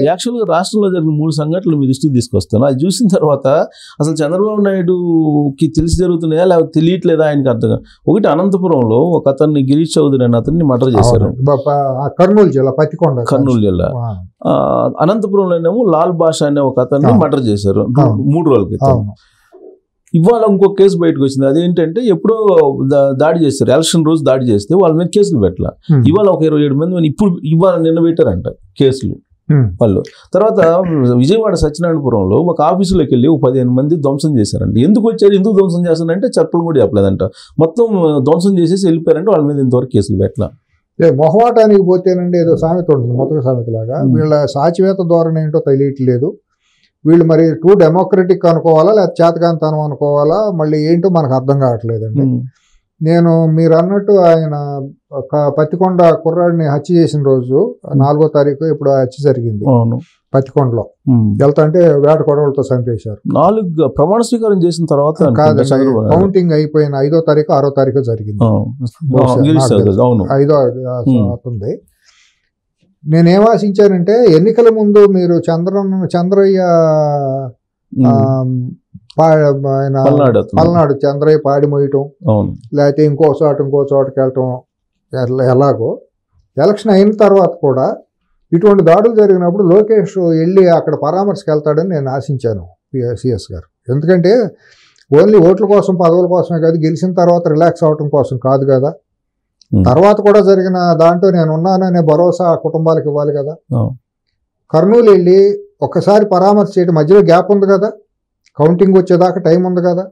యాక్చువల్గా రాష్ట్రంలో జరిగిన 3 సంఘటనలు మీ దృష్టికి తీసుకొస్తాను. అది చూసిన తర్వాత అసలు చంద్రబాబు నాయుడుకి తెలిసి జరుగుతున్నాయా లేకపోతే తెలియట్లేదా ఆయనకి అర్థం కాదు. ఒకటి, అనంతపురంలో ఒక అతన్ని గిరీష్ చౌదరి అనే అతన్ని మర్డర్ చేశారు. కర్నూలు జిల్లా పత్తికొండ. కర్నూలు జిల్లా. అనంతపురంలోనేమో లాల్ బాషా అనే ఒక అతన్ని మర్డర్ చేశారు 3 రోజుల క్రితం. ఇవాళ ఇంకో కేసు బయటకు వచ్చింది. అదేంటంటే ఎప్పుడో దాడి చేస్తారు, ఎలక్షన్ రోజు దాడి చేస్తే వాళ్ళ మీద కేసులు పెట్టాల. ఇవాళ ఒక 27 మంది ఇవాళ నిన్న పెట్టారంట కేసులు వాళ్ళు. తర్వాత విజయవాడ సత్యనారాయణపురంలో ఒక ఆఫీసులోకి వెళ్ళి 15 మంది ధ్వంసం చేశారంట. ఎందుకు వచ్చారు, ఎందుకు ధ్వంసం చేస్తారంటే చెప్పడం కూడా చెప్పలేదంట. మొత్తం ధ్వంసం చేసేసి వెళ్ళిపోయారంటే వాళ్ళ మీద ఇంతవరకు కేసులు పెట్టాల. మొహమాటానికి పోతేనండి ఏదో సామెత ఉంటుంది, మొత్తం సామెత లాగా. వీళ్ళ సాచివేత ధోరణి ఏంటో తెలియట్లేదు. వీళ్ళు మరి ట్రూ డెమోక్రటిక్ అనుకోవాలా లేదా చేతకాంతనం అనుకోవాలా, మళ్ళీ ఏంటో మనకు అర్థం కావట్లేదండి. నేను మీరు అన్నట్టు ఆయన పత్తికొండ కుర్రాడిని హత్య చేసిన రోజు 4వ తారీఖు ఇప్పుడు హత్య జరిగింది పత్తికొండలో. వెళ్తా అంటే వేట కొడవలతో చంపేశారు. 4 ప్రమాణ స్వీకారం చేసిన తర్వాత కౌంటింగ్ అయిపోయిన 5వ తారీఖు 6వ తారీఖు జరిగింది. 5వ అవుతుంది. నేనేం ఆశించానంటే ఎన్నికల ముందు మీరు చంద్రయ్య పల్నాడు చంద్రయ్య పాడి మోయటం, లేకపోతే ఇంకో చోటకి వెళ్ళటం, ఎలాగో ఎలక్షన్ అయిన తర్వాత కూడా ఇటువంటి దాడులు జరిగినప్పుడు లోకేష్ వెళ్ళి అక్కడ పరామర్శకు వెళ్తాడని నేను ఆశించాను సిఎస్ గారు. ఎందుకంటే ఓన్లీ ఓట్ల కోసం పదవుల కోసమే కాదు, గెలిచిన తర్వాత రిలాక్స్ అవటం కోసం కాదు కదా. తర్వాత కూడా జరిగిన దాంట్లో నేను ఉన్నాననే భరోసా ఆ కుటుంబాలకు ఇవ్వాలి కదా. కర్నూలు వెళ్ళి ఒక్కసారి పరామర్శ చేయడం, మధ్యలో గ్యాప్ ఉంది కదా, కౌంటింగ్ వచ్చేదాకా టైం ఉంది కదా.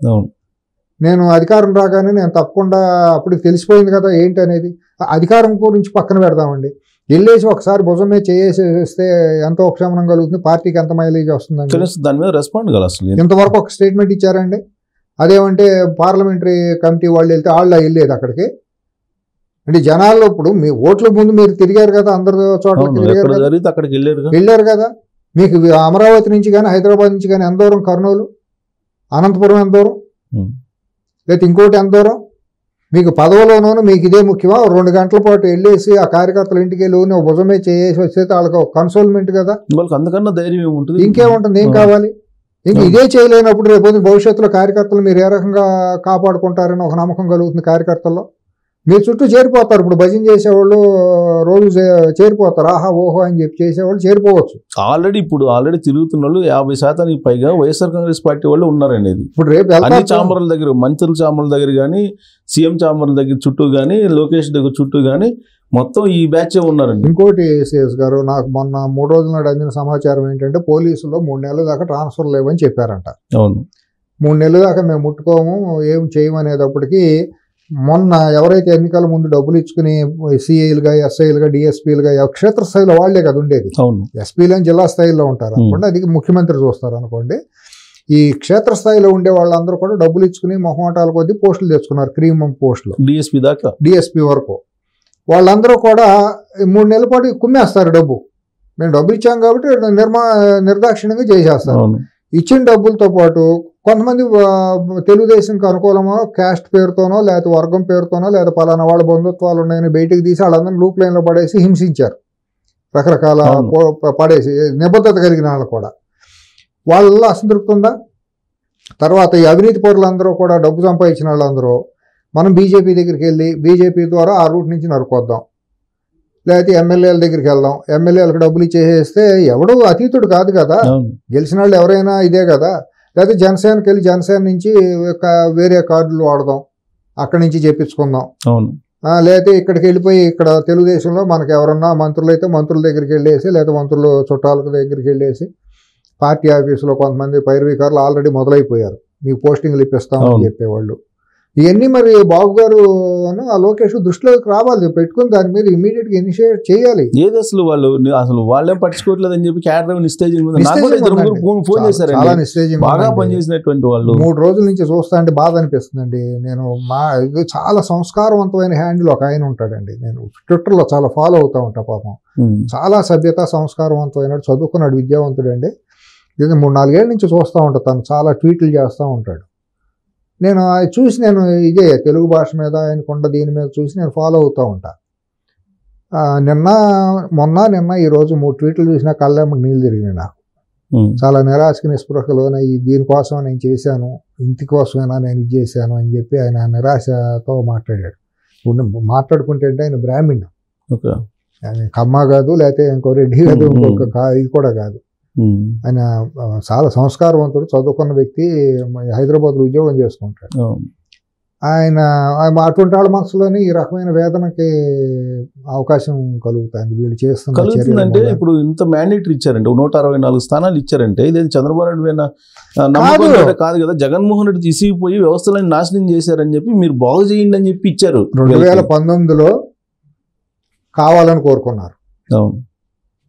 నేను అధికారం రాగానే నేను తప్పకుండా అప్పుడు తెలిసిపోయింది కదా ఏంటి అనేది. అధికారం గురించి పక్కన పెడదామండి, వెళ్ళేసి ఒకసారి భుజం మీద చేసేస్తే ఎంత ఉపశమనం కలుగుతుంది, పార్టీకి ఎంత మైలేజ్ వస్తుందండి. దాని మీద రెస్పాండ్ కాదు అసలు. ఇంతవరకు ఒక స్టేట్మెంట్ ఇచ్చారండి. అదేమంటే పార్లమెంటరీ కమిటీ వాళ్ళు వెళ్తే వాళ్ళు వెళ్ళేది అక్కడికి. అంటే జనాల్లో ఇప్పుడు మీ ఓట్ల ముందు మీరు తిరిగారు కదా, అందరి చోట్ల వెళ్ళారు కదా. మీకు అమరావతి నుంచి కానీ హైదరాబాద్ నుంచి కానీ ఎంత దూరం, కర్నూలు అనంతపురం ఎంత దూరం, లేకపోతే ఇంకోటి ఎంత దూరం. మీకు పదవిలోనూ మీకు ఇదే ముఖ్యమా? 2 గంటల పాటు వెళ్ళేసి ఆ కార్యకర్తల ఇంటికి వెళ్ళి భుజమే చేసి వస్తే వాళ్ళకి కన్సోల్మెంట్ కదా. అంతకన్నా ధైర్యం ఏముంటుంది, ఇంకేముంటుంది, ఏం కావాలి. ఇంక ఇదే చేయలేనప్పుడు రేపు భవిష్యత్తులో కార్యకర్తలు మీరు ఏ రకంగా కాపాడుకుంటారని ఒక నమ్మకం కలుగుతుంది కార్యకర్తల్లో. మీరు చుట్టూ చేరిపోతారు. ఇప్పుడు భజన చేసేవాళ్ళు రోజు చేరిపోతారు, ఆహా ఓహో అని చెప్పి చేసేవాళ్ళు చేరిపోవచ్చు. ఆల్రెడీ తిరుగుతున్న వాళ్ళు 50% పైగా వైఎస్ఆర్ కాంగ్రెస్ పార్టీ వాళ్ళు ఉన్నారనేది. ఇప్పుడు రేపు అన్ని చాంబర్ల దగ్గర, మంత్రుల చాంబర్ల దగ్గర కానీ, సీఎం చాంబర్ల దగ్గర చుట్టూ కానీ, లోకేష్ దగ్గర చుట్టూ కానీ మొత్తం ఈ బ్యాచ్ ఉన్నారండి. ఇంకోటి సిఎస్ గారు, నాకు మొన్న 3 రోజుల నాడు అందిన సమాచారం ఏంటంటే పోలీసులో 3 నెలల దాకా ట్రాన్స్ఫర్ లేవని చెప్పారంట. అవును, 3 నెలల దాకా మేము ముట్టుకోము, ఏం చేయమనేటప్పటికీ మొన్న ఎవరైతే ఎన్నికల ముందు డబ్బులు ఇచ్చుకుని సిఐలుగా, ఎస్ఐలుగా, డిఎస్పీలుగా క్షేత్రస్థాయిలో వాళ్లే కదా ఉండేది. ఎస్పీలు జిల్లా స్థాయిలో ఉంటారు అనుకోండి, అది ముఖ్యమంత్రి చూస్తారు అనుకోండి. ఈ క్షేత్రస్థాయిలో ఉండే వాళ్ళందరూ కూడా డబ్బులు ఇచ్చుకుని మొహమాటాల కొద్దీ పోస్టులు తెచ్చుకున్నారు, క్రీమ్ పోస్టులు, డిఎస్పీ వరకు. వాళ్ళందరూ కూడా 3 నెలల పాటు కుమ్మేస్తారు డబ్బు. మేము డబ్బులు ఇచ్చాం కాబట్టి నిర్దాక్షిణ్యంగా చేసేస్తారు. ఇచ్చిన డబ్బులతో పాటు కొంతమంది తెలుగుదేశంకి అనుకూలమో క్యాస్ట్ పేరుతోనో లేకపోతే వర్గం పేరుతోనో లేదా పలానా వాళ్ళ బంధుత్వాలు ఉన్నాయని బయటికి తీసి వాళ్ళందరినీ లూప్ లైన్లో పడేసి హింసించారు. రకరకాల పడేసి నిబద్ధత కలిగిన వాళ్ళు కూడా. వాళ్ళల్లో అసంతృప్తి ఉందా? తర్వాత ఈ అవినీతి పరులందరూ కూడా డబ్బు సంపాదించిన వాళ్ళందరూ మనం బీజేపీ దగ్గరికి వెళ్ళి బీజేపీ ద్వారా ఆ రూట్ నుంచి నరుకొద్దాం, లేకపోతే ఎమ్మెల్యేల దగ్గరికి వెళ్దాం, ఎమ్మెల్యేలకు డబ్బులు ఇచ్చేసేస్తే ఎవడో అతీతుడు కాదు కదా. గెలిచిన వాళ్ళు ఎవరైనా ఇదే కదా. లేకపోతే జనసేనకి వెళ్ళి జనసేన నుంచి వేరే కార్డులు వాడదాం, అక్కడి నుంచి చేపించుకుందాం. లేకపోతే ఇక్కడికి వెళ్ళిపోయి ఇక్కడ తెలుగుదేశంలో మనకు ఎవరన్నా మంత్రులు అయితే మంత్రుల దగ్గరికి వెళ్ళేసి, లేదా మంత్రులు చుట్టాల దగ్గరికి వెళ్ళేసి, పార్టీ ఆఫీసులో కొంతమంది పైరవీకారులు ఆల్రెడీ మొదలైపోయారు, మీకు పోస్టింగ్లు ఇప్పిస్తామని చెప్పేవాళ్ళు. ఇవన్నీ మరి బాబు గారు ఆ లోకేష్ దృష్టిలోకి రావాలి, పెట్టుకుని దాని మీద ఇమీడియట్ గా ఇనిషియేట్ చేయాలి. ఏది అసలు వాళ్ళేం పట్టించుకోవట్లేదు అని చెప్పి క్యాడర్ ఫోన్ చేశారు, బాగా పనిచేసినటువంటి వాళ్ళు. 3 రోజుల నుంచి చూస్తా అంటే బాధ అనిపిస్తుందండి. నేను చాలా సంస్కారవంతమైన హ్యాండిల్ ఒక ఆయన ఉంటాడండి, నేను ట్విట్టర్లో చాలా ఫాలో అవుతా ఉంటా. పాపం చాలా సభ్యత, సంస్కారవంతమైన, చదువుకున్నాడు, విద్యావంతుడు అండి. ఇది 3-4 ఏళ్ళ నుంచి చూస్తూ ఉంటా, తను చాలా ట్వీట్లు చేస్తూ ఉంటాడు. నేను చూసి నేను ఇదే తెలుగు భాష మీద ఆయనకున్న దీని మీద చూసి నేను ఫాలో అవుతూ ఉంటా. నిన్న ఈరోజు 3 ట్వీట్లు చూసినా కళ్ళెమ్మకి నీళ్ళు తిరిగినాయి నాకు. చాలా నిరాశకి నిస్పృహలోనే దీనికోసం నేను చేశాను, ఇంటి కోసమైనా నేను ఇది చేశాను అని చెప్పి ఆయన నిరాశతో మాట్లాడాడు. మాట్లాడుకుంటే అంటే ఆయన బ్రాహ్మణ్, ఆయన కమ్మ కాదు, లేకపోతే ఇంకో రెడ్డి కాదు, ఇంకొక ఇది కూడా కాదు. ఆయన చాలా సంస్కారవంతుడు, చదువుకున్న వ్యక్తి, హైదరాబాద్లో ఉద్యోగం చేసుకుంటాడు. ఆయన అటువంటి వాళ్ళ మనసులోనే ఈ రకమైన వేదనకి అవకాశం కలుగుతుంది. వీళ్ళు చేస్తుందంటే ఇప్పుడు ఇంత మ్యాండేటరీ ఇచ్చారంటే 164 స్థానాలు ఇచ్చారంటే ఇదేది చంద్రబాబు నాయుడు నమ్మకం కాదు కదా. జగన్మోహన్ రెడ్డి తీసిపోయి వ్యవస్థలను నాశనం చేశారని చెప్పి మీరు బాగు చేయండి అని చెప్పి ఇచ్చారు. 2019లో కావాలని కోరుకున్నారు,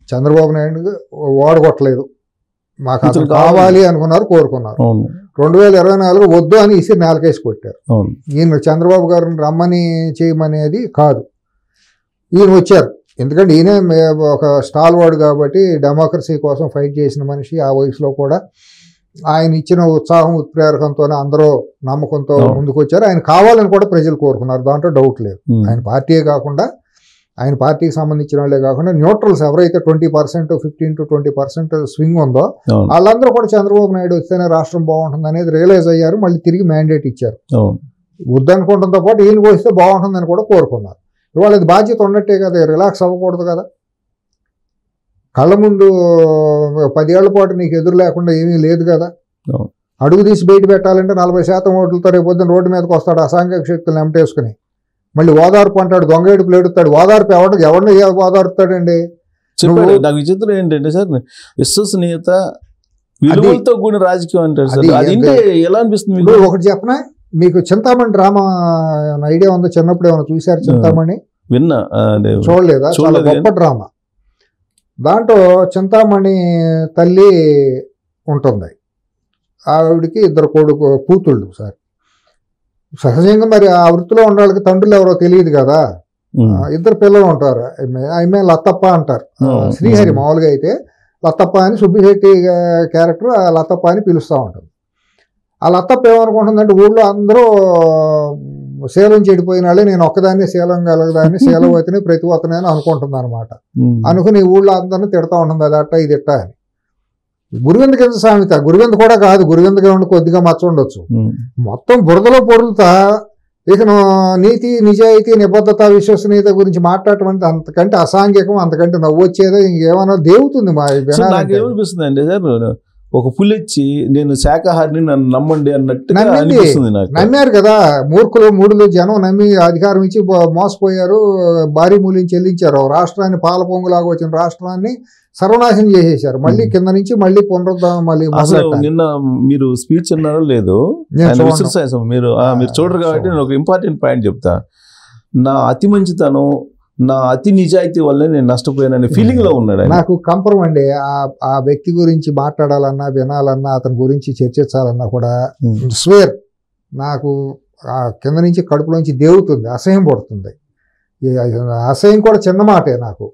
చంద్రబాబు నాయుడు ఓడగొట్టలేదు, మాకు అతను కావాలి అనుకున్నారు, కోరుకున్నారు. 2024 వద్దు అని ఇసి నేలకేసి కొట్టారు. ఈయన చంద్రబాబు గారిని రమ్మని చేయమనేది కాదు, ఈయన వచ్చారు. ఎందుకంటే ఈయన ఒక స్టాల్ వాడు కాబట్టి, డెమోక్రసీ కోసం ఫైట్ చేసిన మనిషి. ఆ వయసులో కూడా ఆయన ఇచ్చిన ఉత్సాహం ఉత్ప్రేరకంతోనే అందరూ నమ్మకంతో ముందుకు వచ్చారు. ఆయన కావాలని కూడా ప్రజలు కోరుకున్నారు, దాంట్లో డౌట్ లేదు. ఆయన పార్టీయే కాకుండా, ఆయన పార్టీకి సంబంధించిన వాళ్ళే కాకుండా న్యూట్రల్స్ ఎవరైతే 20%, 15 to 20% స్వింగ్ ఉందో వాళ్ళందరూ కూడా చంద్రబాబు నాయుడు వస్తేనే రాష్ట్రం బాగుంటుంది అనేది రియలైజ్ అయ్యారు. మళ్ళీ తిరిగి మ్యాండేట్ ఇచ్చారు. వద్దనుకోవడంతో పాటు ఈయనకు వస్తే బాగుంటుందని కూడా కోరుకున్నారు. ఇవాళ ఇది బాధ్యత ఉన్నట్టే కదా, రిలాక్స్ అవ్వకూడదు కదా. కళ్ళ ముందు 10 ఏళ్ల పాటు నీకు ఎదురు లేకుండా ఏమీ లేదు కదా. అడుగు తీసి బయట పెట్టాలంటే 40% ఓట్లతో రేపు పొద్దున్న రోడ్డు మీదకి వస్తాడు అసాంఘిక శక్తులను వెంటేసుకుని. మళ్ళీ ఓదార్పు అంటాడు, దొంగ ఏడుపులు ఏడుతాడు. ఓదార్పు ఎవరిని ఓదార్పుతాడండి? నాకు విచిత్రం ఏంటంటే సార్, విశ్వసనీయత విలువలతో కూడిన రాజకీయం అంటారు సార్. అది ఎలా అనిపిస్తుంది మీకు? ఒకటి చెప్పనా, మీకు చింతామణి డ్రామా ఐడియా ఉందో? చిన్నప్పుడు ఏమైనా చూశారు చింతామణి? విన్నా, చూడలేదా? చాలా గొప్ప డ్రామా. దాంట్లో చింతామణి తల్లి ఉంటుంది, ఆవిడికి 2 కూతుళ్ళు సార్. సహజంగా మరి ఆ వృత్తిలో ఉన్న వాళ్ళకి తండ్రులు ఎవరో తెలియదు కదా. 2 పిల్లలు ఉంటారు. ఆమె లతప్ప అంటారు. శ్రీహరి మామూలుగా అయితే లతప్ప అని, సుబ్బిశెట్టి క్యారెక్టర్ లతప్ప అని పిలుస్తూ ఉంటుంది. ఆ లతప్ప ఏమనుకుంటుందంటే, ఊళ్ళో అందరూ శీలం చెడిపోయిన వాళ్ళే, నేను ఒక్కదాన్ని శీలం కలగదాన్ని, శీలవతిని ప్రతివతని అని అనుకుంటుంది అనమాట. అనుకుని ఊళ్ళో అందరినీ తిడతా ఉంటుంది, అది అట్ట ఇది ఇట్ట అని. గురువింద కింద సామెత, గురువింద కూడా కాదు, గురువిందగా ఉండి కొద్దిగా మచ్చ ఉండొచ్చు. మొత్తం బురదలో పొరులుతా ఇక నీతి, నిజాయితీ, నిబద్ధత, విశ్వసనీయత గురించి మాట్లాడటం అంటే అంతకంటే అసాంఘికం, అంతకంటే నవ్వు వచ్చేదో ఇంకేమన్నా దేవుతుంది. నాకేమనిపిస్తుంది అంటే సార్, ఒక పులిచ్చి నేను శాఖాహారిని నన్ను నమ్మండి అన్నట్టు నమ్మారు కదా మూర్ఖులు, మూడులు జనం నమ్మి అధికారం ఇచ్చి మోసపోయారు, భారీ మూల్యం చెల్లించారు. రాష్ట్రాన్ని పాలపొంగులాగా వచ్చిన రాష్ట్రాన్ని సర్వనాశనం చేసేసారు. మళ్ళీ కింద నుంచి మళ్ళీ పునరుద్ధరణ. మళ్ళీ నిన్న మీరు స్పీచ్ అన్నారో లేదు, మీరు చూడరు కాబట్టి నేను ఒక ఇంపార్టెంట్ పాయింట్ చెప్తా. నా అతి మంచితనం, నా అతి నిజాయితీ వల్లే నేను నష్టపోయాననే ఫీలింగ్ లో ఉన్నాడు. నాకు కంపరం అండి. ఆ వ్యక్తి గురించి మాట్లాడాలన్నా, వినాలన్నా, అతని గురించి చర్చించాలన్నా కూడా స్వేర్ నాకు కింద నుంచి కడుపులోంచి దేవుతుంది, అసహ్యం పడుతుంది. అసహ్యం కూడా చిన్న మాటే, నాకు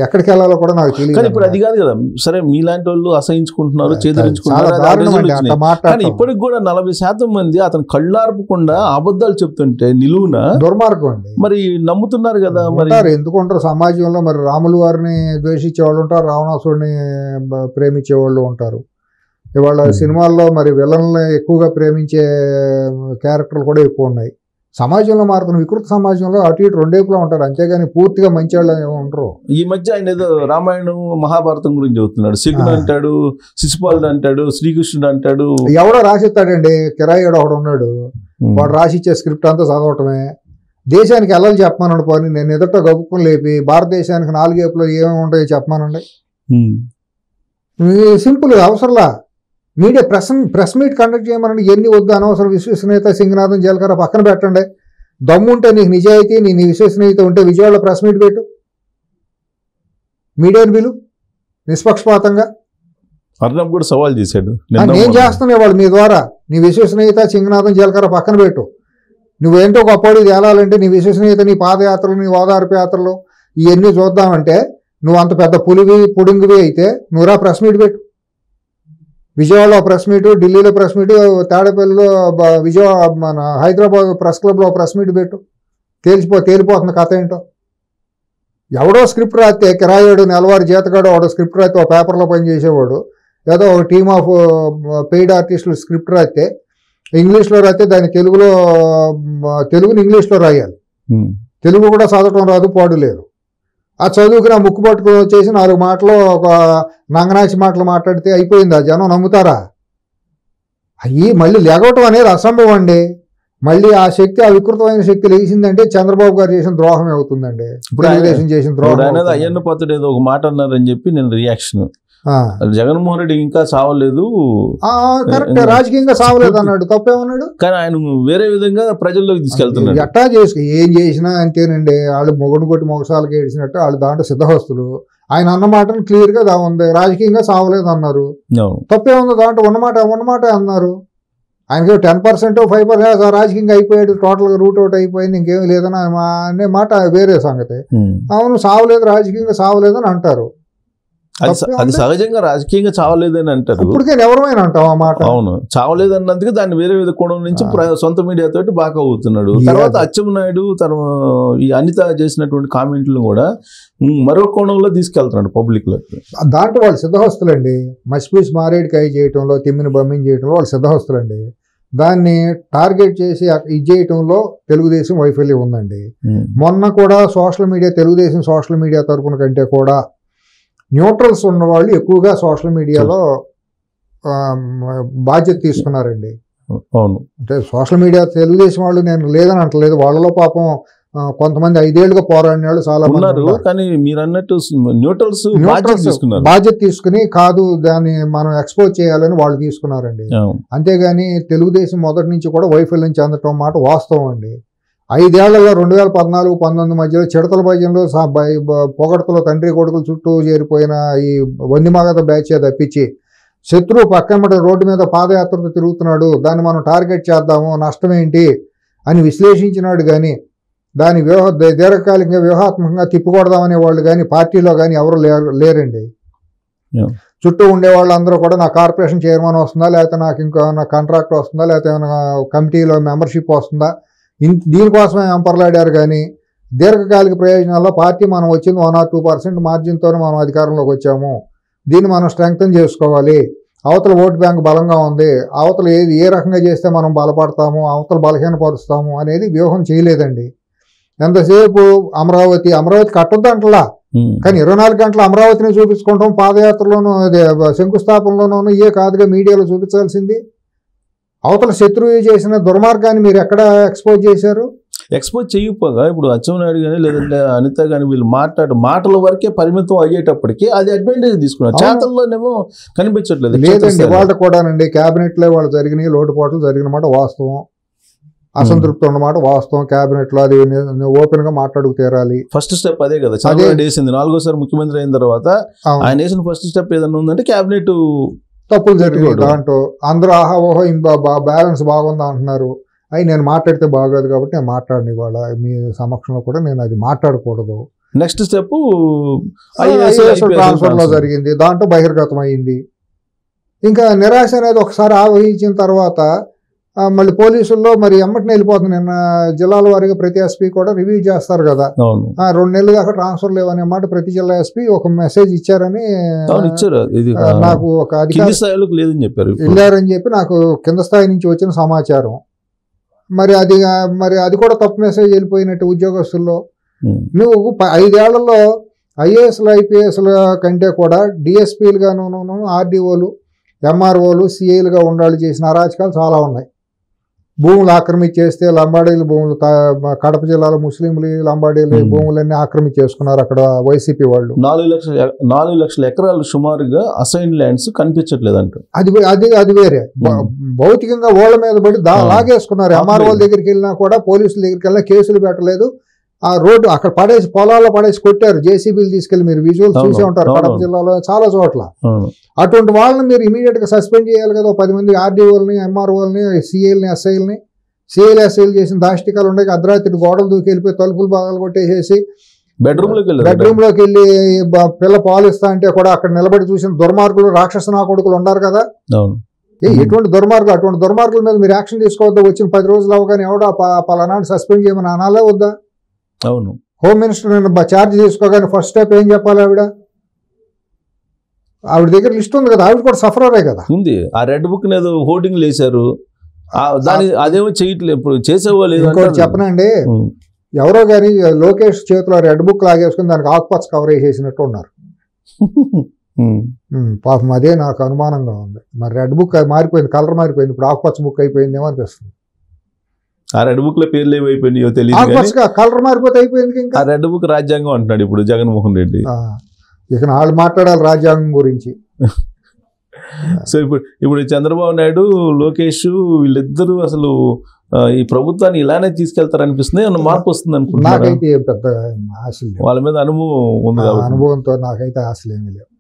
ఎక్కడికి వెళ్ళాలో కూడా నాకు తెలియదు. ఇప్పుడు అది కాదు కదా. సరే, మీలాంటి వాళ్ళు అసహించుకుంటున్నారు, చేదరించుకుంటున్నారు. ఇప్పటికి కూడా 40% మంది అతను కళ్ళార్పకుండా అబద్ధాలు చెప్తుంటే నిలువున దుర్మార్గం అండి. మరి నమ్ముతున్నారు కదా. మరి ఎందుకుంటారు సమాజంలో? మరి రాములు వారిని ద్వేషించే వాళ్ళు ఉంటారు, రావణాసుడిని ప్రేమించే వాళ్ళు ఉంటారు. ఇవాళ సినిమాల్లో మరి విలన్లు ఎక్కువగా ప్రేమించే క్యారెక్టర్లు కూడా ఎక్కువ ఉన్నాయి. సమాజంలో మారుతున్న వికృత సమాజంలో అటు ఇటు రెండేపులా ఉంటారు, అంతేగాని పూర్తిగా మంచి వాళ్ళు ఉంటారు. ఈ మధ్య ఆయన ఏదో రామాయణం మహాభారతం గురించి చెబుతున్నాడు. శకుని అంటాడు, శిశుపాలుడు అంటాడు, శ్రీకృష్ణుడు అంటాడు. ఎవడో రాసిస్తాడండి, కిరాయిడు ఒకడు ఉన్నాడు, వాడు రాసిచ్చే స్క్రిప్ట్ అంతా చదవటమే. దేశానికి ఎలా చెప్పమనండి పోనీ, నేను ఎదుట గబుక్కుని లేపి భారతదేశానికి 4 ఏపులో ఏమేమి ఉంటాయో చెప్పమానండి. సింపుల్, అవసరంలా. మీడియా ప్రెస్ మీట్ కండక్ట్ చేయమనండి, ఎన్ని వద్దు అనవసరం. విశ్వసనీయత, సింగనాథం, జీలకర్ర పక్కన పెట్టండి. దమ్ముంటే నీకు నిజాయితీ, నీ విశ్వసనీయత ఉంటే విజయవాడలో ప్రెస్ మీట్ పెట్టు, మీడియాని బిలు నిష్పక్షపాతంగా. అర్ణబ్ కూడా సవాల్ చేశాడు, నేను చేస్తున్నా వాళ్ళు మీ ద్వారా. నీ విశ్వసనీయత, సింగనాథం, జీలకర్ర పక్కన పెట్టు. నువ్వేంటో గొప్పవాడు తేలాలంటే నీ విశ్వసనీయత, నీ పాదయాత్రలు, నీ ఓదార్పు యాత్రలు ఇవన్నీ చూద్దామంటే నువ్వు అంత పెద్ద పులివి పుడింగివి అయితే నువ్వురా ప్రెస్ మీట్ పెట్టు. విజయవాడలో ప్రెస్ మీటు, ఢిల్లీలో ప్రెస్ మీటు, తాడేపల్లిలో మన హైదరాబాద్ ప్రెస్ క్లబ్లో ప్రెస్ మీట్ పెట్టు. తేలిపోతుంది కథ ఏంటో. ఎవడో స్క్రిప్ట్ రాస్తే కిరాయాడు నెలవారి జీతగాడు ఎవడో స్క్రిప్ట్ రాస్తే ఒక పేపర్లో పనిచేసేవాడు ఏదో ఒక టీమ్ ఆఫ్ పెయిడ్ ఆర్టిస్టులు స్క్రిప్ట్ రాస్తే ఇంగ్లీష్లో రాస్తే దాన్ని తెలుగుని ఇంగ్లీష్లో రాయాలి. తెలుగు కూడా చదవటం రాదు, పాడు లేదు. ఆ చదువుకి నా ముక్కు పట్టుకుని వచ్చేసి 4 మాటలు ఒక నంగనాచి మాటలు మాట్లాడితే అయిపోయింది. ఆ జనం నమ్ముతారా? అయ్యి మళ్ళీ లెగవటం అనేది అసంభవం అండి. మళ్ళీ ఆ శక్తి, ఆ వికృతమైన శక్తి లేచిందంటే చంద్రబాబు గారు చేసిన ద్రోహమే అవుతుందండి. తెలుగుదేశం చేసిన ద్రోహం. అయ్యన్న పాత్రుడు ఏదో ఒక మాట అన్నారని చెప్పి నేను రియాక్షన్, జగన్మోహన్ రెడ్డి ఇంకా సావలేదు, కరెక్ట్, రాజకీయంగా సావలేదు అన్నాడు, తప్పేమన్నాడు. కానీ ఆయన వేరే విధంగా ప్రజల్లోకి తీసుకెళ్తున్నాడు. ఎట్టా ఏం చేసినా అంతేనండి. వాళ్ళు మొగడు కొట్టి మొగసాలకు ఏడిచినట్టు వాళ్ళు దాంట్లో సిద్ధహస్తులు. ఆయన అన్న మాటను క్లియర్ గా ఉంది, రాజకీయంగా సావలేదు అన్నారు. తప్పేముంది దాంట్లో? ఉన్నమాట అన్నారు. ఆయనకి 10% 5% రాజకీయంగా అయిపోయాడు, టోటల్ గా రూట్ అవుట్ అయిపోయింది, ఇంకేమీ లేదని అనే మాట వేరే సంగతి. అవును, సావలేదు, రాజకీయంగా సావలేదని అంటారు. అది సహజంగా రాజకీయంగా చావలేదని అంటారు. ఇప్పటికే ఎవరమైనా అంటాం ఆ మాట. అవును, చావలేదు అన్నందుకు దాన్ని వేరే వేరే కోణం నుంచి సొంత మీడియా తోటి బాగా అవుతున్నాడు. తర్వాత అచ్చెన్నాయుడు ఈ అనిత చేసినటువంటి కామెంట్లు కూడా మరో కోణంలో తీసుకెళ్తున్నాడు పబ్లిక్ లో. దాంట్లో వాళ్ళు సిద్ధహస్తులండి. మసిపూసి మారేడుకాయ చేయటంలో, తిమ్మిని బమ్మిని చేయటంలో వాళ్ళు సిద్ధహస్తులండి. దాన్ని టార్గెట్ చేసి ఇది చేయటంలో తెలుగుదేశం వైఫల్యం ఉందండి. మొన్న కూడా తెలుగుదేశం సోషల్ మీడియా తరపున కంటే కూడా న్యూట్రల్స్ ఉన్నవాళ్ళు ఎక్కువగా సోషల్ మీడియాలో బాధ్యత తీసుకున్నారండి. అవును, అంటే సోషల్ మీడియా తెలుగుదేశం వాళ్ళు నేను లేదని అంటలేదు, వాళ్ళలో పాపం కొంతమంది 5 ఏళ్లుగా పోరాడిన వాళ్ళు చాలా మంది ఉన్నారు. కానీ మీరు అన్నట్టు న్యూట్రల్స్ బాధ్యత తీసుకుని కాదు దాన్ని మనం ఎక్స్పోజ్ చేయాలని వాళ్ళు తీసుకున్నారండి. అంతేగాని తెలుగుదేశం మొదటి నుంచి కూడా వైఫల్యం చెందటం మాట వాస్తవం అండి. 5 ఏళ్లలో 2014-19 మధ్యలో చిడతల భజనలో పొగడతలో తండ్రి కొడుకులు చుట్టూ చేరిపోయిన ఈ వందిమాగత బ్యాచ్ తప్పించి శత్రువు పక్కన రోడ్డు మీద పాదయాత్రతో తిరుగుతున్నాడు, దాన్ని మనం టార్గెట్ చేద్దాము, నష్టం ఏంటి అని విశ్లేషించినాడు. కానీ దాని దీర్ఘకాలికంగా వ్యూహాత్మకంగా తిప్పుకొడదామనే వాళ్ళు కానీ పార్టీలో కానీ ఎవరు లేరండి. చుట్టూ ఉండేవాళ్ళు అందరూ కూడా నా కార్పొరేషన్ చైర్మన్ వస్తుందా, లేకపోతే నాకు ఇంకా కాంట్రాక్ట్ వస్తుందా, లేకపోతే ఏమైనా కమిటీలో మెంబర్షిప్ వస్తుందా, దీనికోసమే ఎంపర్లాడారు. కానీ దీర్ఘకాలిక ప్రయోజనాల్లో పార్టీ మనం వచ్చింది 1 or 2% మార్జిన్తోనే మనం అధికారంలోకి వచ్చాము, దీన్ని మనం స్ట్రెంగ్తన్ చేసుకోవాలి, అవతల ఓటు బ్యాంక్ బలంగా ఉంది, అవతల ఏ రకంగా చేస్తే మనం బలపడతాము, అవతల బలహీనపరుస్తాము అనేది వ్యూహం చేయలేదండి. ఎంతసేపు అమరావతి కట్టొద్దంటలా, కానీ 24 గంటలు అమరావతిని చూపించుకుంటాం, పాదయాత్రలోనూ శంకుస్థాపనలోనూ కాదుగా మీడియాలో చూపించాల్సింది. అవతల శత్రువు చేసిన దుర్మార్గాన్ని మీరు ఎక్కడ ఎక్స్పోజ్ చేశారు? ఎక్స్పోజ్ చేయకపోగా ఇప్పుడు అచ్చెన్నాయుడు కానీ లేదంటే అనిత కానీ వీళ్ళు మాటల వరకే పరిమితం అయ్యేటప్పటికి అది అడ్వాంటేజ్ తీసుకున్నారు. చేతల్లోనేమో కనిపించట్లేదు. లేదండి, వాళ్ళు కూడానండి క్యాబినెట్ లో వాళ్ళు జరిగినాయి లోటుపాట్లు జరిగిన మాట వాస్తవం, అసంతృప్తి ఉన్నమాట వాస్తవం. క్యాబినెట్ లో అది ఓపెన్ గా మాట్లాడుకు తీరాలి. ఫస్ట్ స్టెప్ అదే కదా చంద్రబాబు వేసింది. 4వ ముఖ్యమంత్రి అయిన తర్వాత ఆయన వేసిన ఫస్ట్ స్టెప్ ఏదన్నా ఉందంటే క్యాబినెట్ తప్పులు జరిగినాయి. దాంట్లో అందరూ ఆహా ఓహో బ్యాలెన్స్ బాగుందా అంటున్నారు. అవి నేను మాట్లాడితే బాగోదు కాబట్టి నేను మాట్లాడిన ఇవాళ మీ సమక్షంలో కూడా నేను అది మాట్లాడకూడదు. నెక్స్ట్ స్టెప్ ట్రాన్స్ఫర్ లో జరిగింది, దాంట్లో బహిర్గతం అయింది. ఇంకా నిరాశ అనేది ఒకసారి ఆవహించిన తర్వాత మళ్ళీ పోలీసుల్లో మరి ఎమ్మటిని వెళ్ళిపోతుంది. నిన్న జిల్లాల వారీగా ప్రతి ఎస్పీ కూడా రివ్యూ చేస్తారు కదా, 2 నెలలు దాకా ట్రాన్స్ఫర్ లేవనే మాట ప్రతి జిల్లా ఎస్పీ ఒక మెసేజ్ ఇచ్చారని నాకు ఒక అధికారి వెళ్ళారని చెప్పి నాకు కింద స్థాయి నుంచి వచ్చిన సమాచారం. మరి అది కూడా తప్పు మెసేజ్ వెళ్ళిపోయినట్టు ఉద్యోగస్తుల్లో. నువ్వు 5 ఏళ్లలో ఐఏఎస్లు ఐపీఎస్ల కంటే కూడా డిఎస్పీలుగాను ఆర్డీఓలు ఎంఆర్ఓలు సిఐలుగా ఉండాలి చేసిన అరాచకాలు చాలా ఉన్నాయి. భూములు ఆక్రమించేస్తే లంబాడీలు భూములు, కడప జిల్లాలో ముస్లింలు లంబాడీలు భూములన్నీ ఆక్రమించేసుకున్నారు అక్కడ వైసీపీ వాళ్ళు. 4 లక్షల ఎకరాలు సుమారుగా అసైన్ ల్యాండ్స్ కనిపించట్లేదు అంట. అది వేరే భౌతికంగా ఓళ్ల మీద పడి లాగేసుకున్నారు. ఎంఆర్ఓల దగ్గరికి వెళ్ళినా కూడా పోలీసుల దగ్గరికి వెళ్ళినా కేసులు పెట్టలేదు. ఆ రోడ్డు అక్కడ పడేసి పొలాల్లో పడేసి కొట్టారు జేసీబీలు తీసుకెళ్లి. మీరు విజువల్స్ చూసే ఉంటారు కడప జిల్లాలో చాలా చోట్ల. అటువంటి వాళ్ళని మీరు ఇమీడియట్ గా సస్పెండ్ చేయాలి కదా. 10 మంది ఆర్డీఓల్ని ఎంఆర్ఓల్ని సిఐల్ని ఎస్ఐల్ని ఎస్ఐలు చేసిన దాష్టికాలు ఉండే అర్ధరాత్రి గోడలు దూకి వెళ్ళిపోయి తలుపులు బాగాలు కొట్టేసేసి బెడ్రూమ్ లోకి వెళ్ళి పిల్ల పాలిస్తా అంటే కూడా అక్కడ నిలబడి చూసిన దుర్మార్గులు రాక్షస నా కొడుకులు ఉన్నారు కదా. ఎటువంటి దుర్మార్గులు, అటువంటి దుర్మార్గుల మీద మీరు యాక్షన్ తీసుకోవద్దా? వచ్చిన 10 రోజులు అవగానే ఎవడో పలానాడు సస్పెండ్ చేయమని అనాలే వద్దా? అవును, హోమ్ మినిస్టర్ ఛార్జ్ తీసుకోగానే ఫస్ట్ స్టెప్ ఏం చెప్పాలి ఆవిడ దగ్గర లిస్ట్ ఉంది కదా, ఆవిడ కూడా సఫరరే కదా. ఉంది. ఆ రెడ్ బుక్ ఏదో హోర్డింగ్లు వేశారు, దాని అదేమో చేయట్లేదు, ఇప్పుడు చేసేవాళ్ళు. ఇంకోటి చెప్పనండి, ఎవరో కానీ లోకేష్ చేతిలో రెడ్ బుక్ లాగేసుకుని దానికి ఆకుపచ్చ కవర్ వేసేసినట్టు ఉన్నారు. పాపం అదే నాకు అనుమానంగా ఉంది. మరి రెడ్ బుక్ మారిపోయింది, కలర్ మారిపోయింది, ఇప్పుడు ఆకుపచ్చ బుక్ అయిపోయిందేమో అనిపిస్తుంది. ఆ రెడ్ బుక్ లో పేర్లు ఏమైపోయినాయో తెలియదు, కలర్ మారిపోతే అయిపోయింది. ఇంకా ఆ రెడ్ బుక్ రాజ్యాంగం అంటున్నాడు ఇప్పుడు జగన్మోహన్ రెడ్డి. ఇక వాళ్ళు మాట్లాడాలి రాజ్యాంగం గురించి. సో ఇప్పుడు చంద్రబాబు నాయుడు, లోకేష్ వీళ్ళిద్దరూ అసలు ఈ ప్రభుత్వాన్ని ఇలానే తీసుకెళ్తారనిపిస్తుంది. ఏమన్నా మార్పు వస్తుంది అనుకుంటున్నాను. నాకైతే పెద్ద ఆశలు, వాళ్ళ మీద అనుభవం ఉంది, అనుభవంతో నాకైతే ఆశలు ఏమీ లేవు.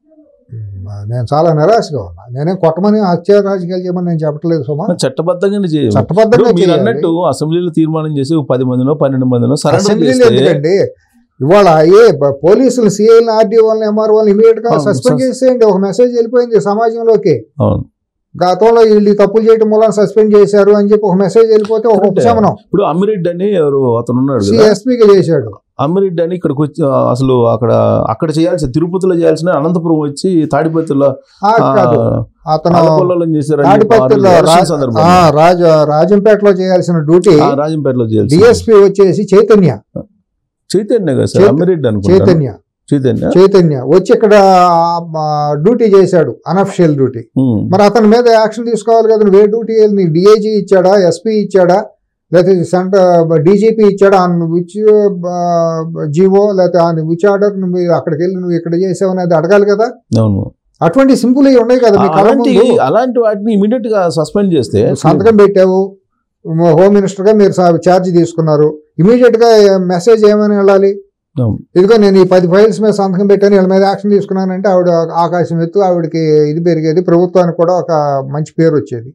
నేను చాలా నిరాశగా ఉన్నా. నేనేం కొట్టమని హత్య రాజకీయాలు చేయమని నేను చెప్పట్లేదు సుమా. చట్టబద్ధంగానే చేయాలి. చట్టబద్ధంగా మీరు అన్నట్టు అసెంబ్లీలో తీర్మానం చేసి 10 మందినో 12 మందినో అసెంబ్లీలో ఎందుకండి, ఇవాళ పోలీసులు సిఐలను, ఆర్డీఓలను, ఎంఆర్ఓలను ఇమీడియట్ గా సస్పెండ్ చేసేయండి. ఒక మెసేజ్ వెళ్ళిపోయింది సమాజంలోకి. గతంలో వీళ్ళు తప్పులు చేయడం వల్ల సస్పెండ్ చేశారు అని చెప్పి ఒక మెసేజ్ వెళ్ళిపోతే ఒక ఉపశమనం. ఇప్పుడు అమ్మిరెడ్డి అని ఎవరు అతను ఉన్నాడు, ఎస్పీగా చేశాడు. అమ్మిరెడ్డి అని ఇక్కడికి వచ్చి అసలు అక్కడ చేయాల్సిన, తిరుపతిలో చేయాల్సిన అనంతపురం వచ్చి తాడిపత్రిలో అతను చేశారు. రాజంపేటలో చేయాల్సిన డ్యూటీ రాజంపేటలో చేయాలి. డిఎస్పీ వచ్చేసి చైతన్య కదా సార్, అమ్మిరెడ్డి అనుకుంటా. చైతన్య వచ్చి ఇక్కడ డ్యూటీ చేశాడు, అనఫిషియల్ డ్యూటీ. మరి అతని మీద యాక్షన్ తీసుకోవాలి కదా. నువ్వు ఏ డ్యూటీ, నీ డిఐజీ ఇచ్చాడా, ఎస్పీ ఇచ్చాడా, లేకపోతే సెంటర్ డీజీపీ ఇచ్చాడా, విచ్ జీవో లేకపోతే విచ్ ఆర్డర్ నువ్వు అక్కడికి వెళ్ళి నువ్వు ఇక్కడ చేసావు అనేది అడగాలి కదా. అటువంటి సింపుల్ అవి ఉన్నాయి కదా. అలాంటి వాటిని ఇమీడియట్ గా సస్పెండ్ చేస్తే, సంతకం పెట్టావు, హోమ్ మినిస్టర్ గా మీరు ఛార్జ్ తీసుకున్నారు, ఇమీడియట్ గా మెసేజ్ ఏమని వెళ్ళాలి, ఇదిగో నేను ఈ 10 ఫైల్స్ మీద సంతకం పెట్టాను, వీళ్ళ మీద యాక్షన్ తీసుకున్నానంటే ఆవిడ ఆకాశం ఎత్తు, ఆవిడకి ఇది పెరిగేది, ప్రభుత్వానికి కూడా ఒక మంచి పేరు వచ్చేది.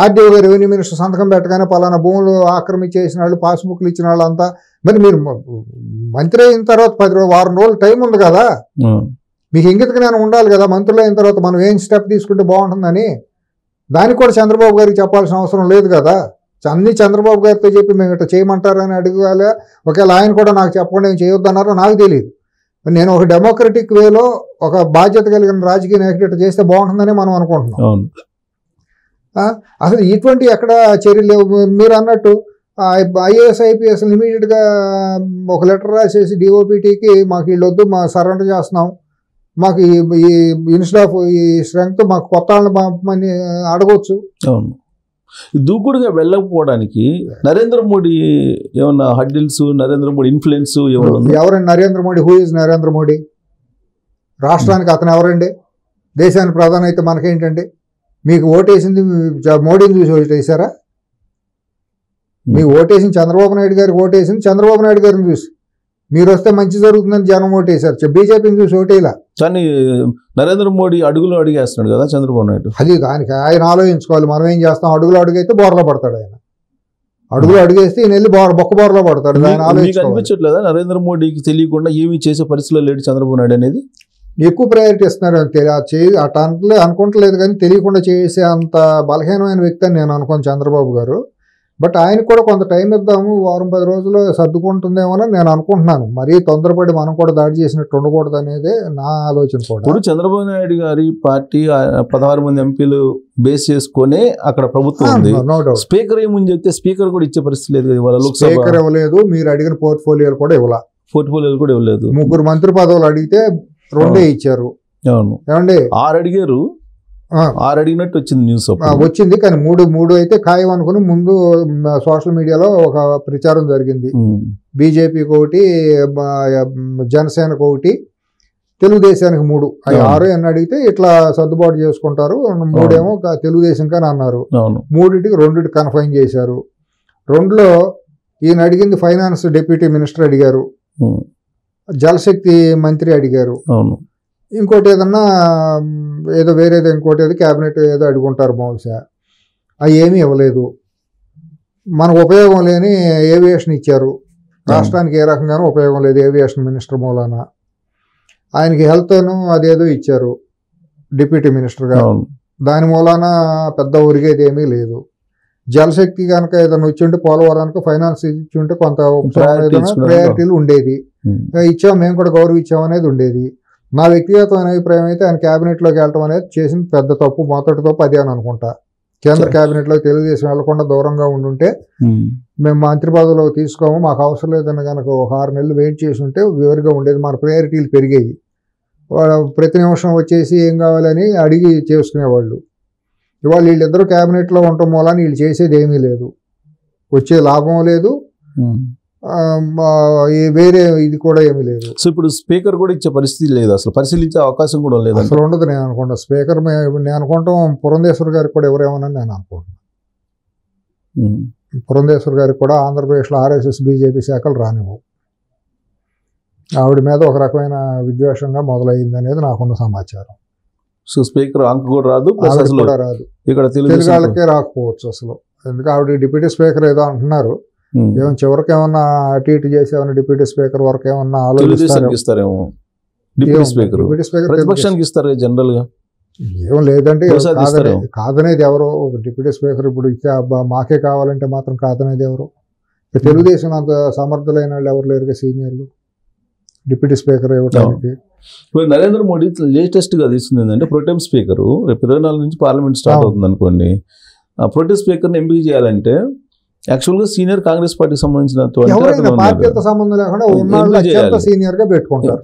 ఆర్డీఓ రెవెన్యూ మినిస్టర్ సంతకం పెట్టగానే పలానా భూములు ఆక్రమించేసిన వాళ్ళు, పాస్బుక్లు ఇచ్చిన వాళ్ళంతా. మరి మీరు మంత్రి అయిన తర్వాత 10 వారం రోజులు టైం ఉంది కదా, మీకు ఇంగిత జ్ఞానం ఉండాలి కదా. మంత్రులు అయిన తర్వాత మనం ఏం స్టెప్ తీసుకుంటే బాగుంటుందని, దానికి కూడా చంద్రబాబు గారికి చెప్పాల్సిన అవసరం లేదు కదా. అన్ని చంద్రబాబు గారితో చెప్పి మేము ఇట్లా చేయమంటారని అడగాలి. ఒకవేళ ఆయన కూడా నాకు చెప్పండి ఏం చేయొద్దన్నారో నాకు తెలియదు. నేను ఒక డెమోక్రటిక్ వేలో ఒక బాధ్యత కలిగిన రాజకీయ నాయకుడు చేస్తే బాగుంటుందని మనం అనుకుంటున్నాం. అసలు ఇటువంటి ఎక్కడ చర్యలు లేవు. మీరు అన్నట్టు ఐఏఎస్ ఐపీఎస్ ఇమీడియట్గా ఒక లెటర్ రాసేసి డిఓపిటీకి మాకు వీళ్ళు వద్దు, మా సరెండర్ చేస్తున్నాం, మాకు ఈ ఇన్స్టెడ్ ఆఫ్ ఈ స్ట్రెంగ్త్ మాకు కొత్త వాళ్ళని పంపమని అడగవచ్చు. అవును, దూకుడుగా వెళ్ళకపోవడానికి నరేంద్ర మోడీ ఏమన్నా హడ్డిల్స్, నరేంద్ర మోడీ ఇన్ఫ్లుయెన్స్ ఎవరండి? Narendra Modi, who is Narendra Modi? రాష్ట్రానికి అతను ఎవరండి? దేశానికి ప్రధాని అయితే మనకేంటండి? మీకు ఓటేసింది మోడీని చూసి ఓటేసారా? మీకు ఓటేసింది చంద్రబాబు నాయుడు గారికి ఓటేసింది చంద్రబాబు నాయుడు గారిని చూసి. మీరు వస్తే మంచి జరుగుతుందని జనం ఓటేశారు, బీజేపీని చూసి ఓటేలా. కానీ నరేంద్ర మోడీ అడుగులు అడిగేస్తున్నాడు కదా చంద్రబాబు నాయుడు. అది దానికి ఆయన ఆలోచించుకోవాలి. మనం ఏం చేస్తాం? అడుగులు అడుగైతే బోర్లో పడతాడు ఆయన. అడుగులు అడిగేస్తే ఈయన వెళ్ళి బొక్క బోర్లో పడతాడు. ఆయన అనిపించట్లేదా నరేంద్ర మోడీకి తెలియకుండా ఏమి చేసే పరిస్థితిలో లేడు చంద్రబాబు నాయుడు అనేది? ఎక్కువ ప్రయారిటీ ఇస్తున్నారు. అట్లా అనుకుంటలేదు, కానీ తెలియకుండా చేసే అంత బలహీనమైన వ్యక్తి అని నేను అనుకోను చంద్రబాబు గారు. బట్ ఆయనకు కూడా కొంత టైం ఇద్దాము, వారం 10 రోజులు సర్దుకుంటుందేమోనని నేను అనుకుంటున్నాను. మరీ తొందరపడి మనం కూడా దాడి చేసినట్టు ఉండకూడదు అనేది నా ఆలోచన కూడా. ఇప్పుడు చంద్రబాబు నాయుడు గారి పార్టీ 16 మంది ఎంపీలు బేస్ చేసుకునే అక్కడ ప్రభుత్వం ఉంది. స్పీకర్ ఏముంది చెప్తే స్పీకర్ కూడా ఇచ్చే పరిస్థితి లేదు. స్పీకర్ ఇవ్వలేదు, మీరు అడిగిన పోర్ట్ఫోలియోలు కూడా ఇవ్వలేదు. 3 మంత్రి పదవులు అడిగితే 2 ఇచ్చారు. అవును, ఏమండి 6 అడిగారు, 6 అడిగినట్టు వచ్చింది న్యూస్ వచ్చింది. కానీ 3 అయితే ఖాయం అనుకుని ముందు సోషల్ మీడియాలో ఒక ప్రచారం జరిగింది. బీజేపీకి 1, జనసేనకు 1, తెలుగుదేశానికి 3. 6 అని అడిగితే ఇట్లా సర్దుబాటు చేసుకుంటారు. 3 ఏమో తెలుగుదేశం కానీ అన్నారు. 3టికి 2 కన్ఫైన్ చేశారు. 2లో ఈయన అడిగింది ఫైనాన్స్ డిప్యూటీ మినిస్టర్ అడిగారు, జలశక్తి మంత్రి అడిగారు, ఇంకోటి ఏదన్నా ఏదో వేరేది ఇంకోటి ఏదో క్యాబినెట్ ఏదో అడుగుంటారు బహుశా. అవి ఏమీ ఇవ్వలేదు. మనకు ఉపయోగం లేని ఏవియేషన్ ఇచ్చారు. రాష్ట్రానికి ఏ రకంగానూ ఉపయోగం లేదు ఏవియేషన్ మినిస్టర్ మూలాన. ఆయనకి హెల్త్ను అదేదో ఇచ్చారు డిప్యూటీ మినిస్టర్గా. దాని మూలాన పెద్ద ఒరిగేది ఏమీ లేదు. జలశక్తి కనుక ఏదైనా వచ్చి ఉంటే పోలవరానికి ఫైనాన్స్ ఇచ్చి ఉంటే కొంత ప్రయారిటీలు ఉండేది, ఇచ్చాము మేము కూడా గౌరవించాం అనేది ఉండేది. నా వ్యక్తిగతమైన అభిప్రాయం అయితే ఆయన క్యాబినెట్లోకి వెళ్ళటం అనేది చేసిన పెద్ద తప్పు, మొదటి తప్పు అదే అని అనుకుంటా. కేంద్ర క్యాబినెట్లో తెలుగుదేశం వెళ్లకుండా దూరంగా ఉండుంటే మేము మంత్రి పదవిలోకి తీసుకోము, మాకు అవసరం లేదని కనుక ఒక 6 నెలలు వెయిట్ చేసి ఉంటే వివరిగా ఉండేది, మన ప్రయారిటీలు పెరిగాయి. ప్రతి నిమిషం వచ్చేసి ఏం కావాలని అడిగి చేసుకునేవాళ్ళు. ఇవాళ వీళ్ళిద్దరూ క్యాబినెట్లో ఉండటం మూలాన వీళ్ళు చేసేది ఏమీ లేదు, వచ్చే లాభం లేదు, వేరే ఇది కూడా ఏమీ లేదు. సో ఇప్పుడు స్పీకర్ కూడా ఇచ్చే పరిస్థితి లేదు, అసలు పరిశీలించే అవకాశం కూడా లేదు, అసలు ఉండదు. నేను అనుకుంటా స్పీకర్ నేను అనుకుంటాం పురంధేశ్వర్ గారికి కూడా ఎవరేమోనని నేను అనుకుంటున్నాను. పురంధేశ్వర్ గారికి కూడా ఆంధ్రప్రదేశ్లో RSS BJP శాఖలు రానివ్వవు. ఆవిడ మీద ఒక రకమైన విద్వేషంగా మొదలైంది అనేది నాకున్న సమాచారం. సో స్పీకర్ అంక కూడా రాదు, కూడా రాదు, ఇక్కడ తెలుగు వాళ్ళకే రాకపోవచ్చు అసలు. ఎందుకంటే ఆవిడ డిప్యూటీ స్పీకర్ ఏదో అంటున్నారు, ఏమన్నా చివరికి ఏమన్నా అటు ఇటు చేసి ఏమన్నా డిప్యూటీ స్పీకర్ వరకు ఏమన్నా ఆలోచిస్తారేమో. డిప్యూటీ స్పీకర్ ప్రతిపక్షానికి ఇస్తారు జనరల్ గా, ఏం లేదంటే కాదనేది ఎవరు? డిప్యూటీ స్పీకర్ ఇప్పుడు మాకే కావాలంటే మాత్రం కాదనేది ఎవరు? తెలుగుదేశం అంత సమర్థులైన వాళ్ళు ఎవరు లేరుగా సీనియర్లు డిప్యూటీ స్పీకర్ ఇవ్వడానికి. ఇప్పుడు నరేంద్ర మోడీ లేటెస్ట్ గా తీసుకుంది ఏంటంటే ప్రొటెం స్పీకర్ రేపు 24 నుంచి పార్లమెంట్ స్టార్ట్ అవుతుంది అనుకోండి. ఆ ప్రొటెం స్పీకర్ని ఎంపిక చేయాలంటే యాక్చువల్గా సీనియర్ కాంగ్రెస్ పార్టీకి సంబంధించిన పార్టీతో సంబంధం లేకుండా సీనియర్ గా పెట్టుకుంటారు.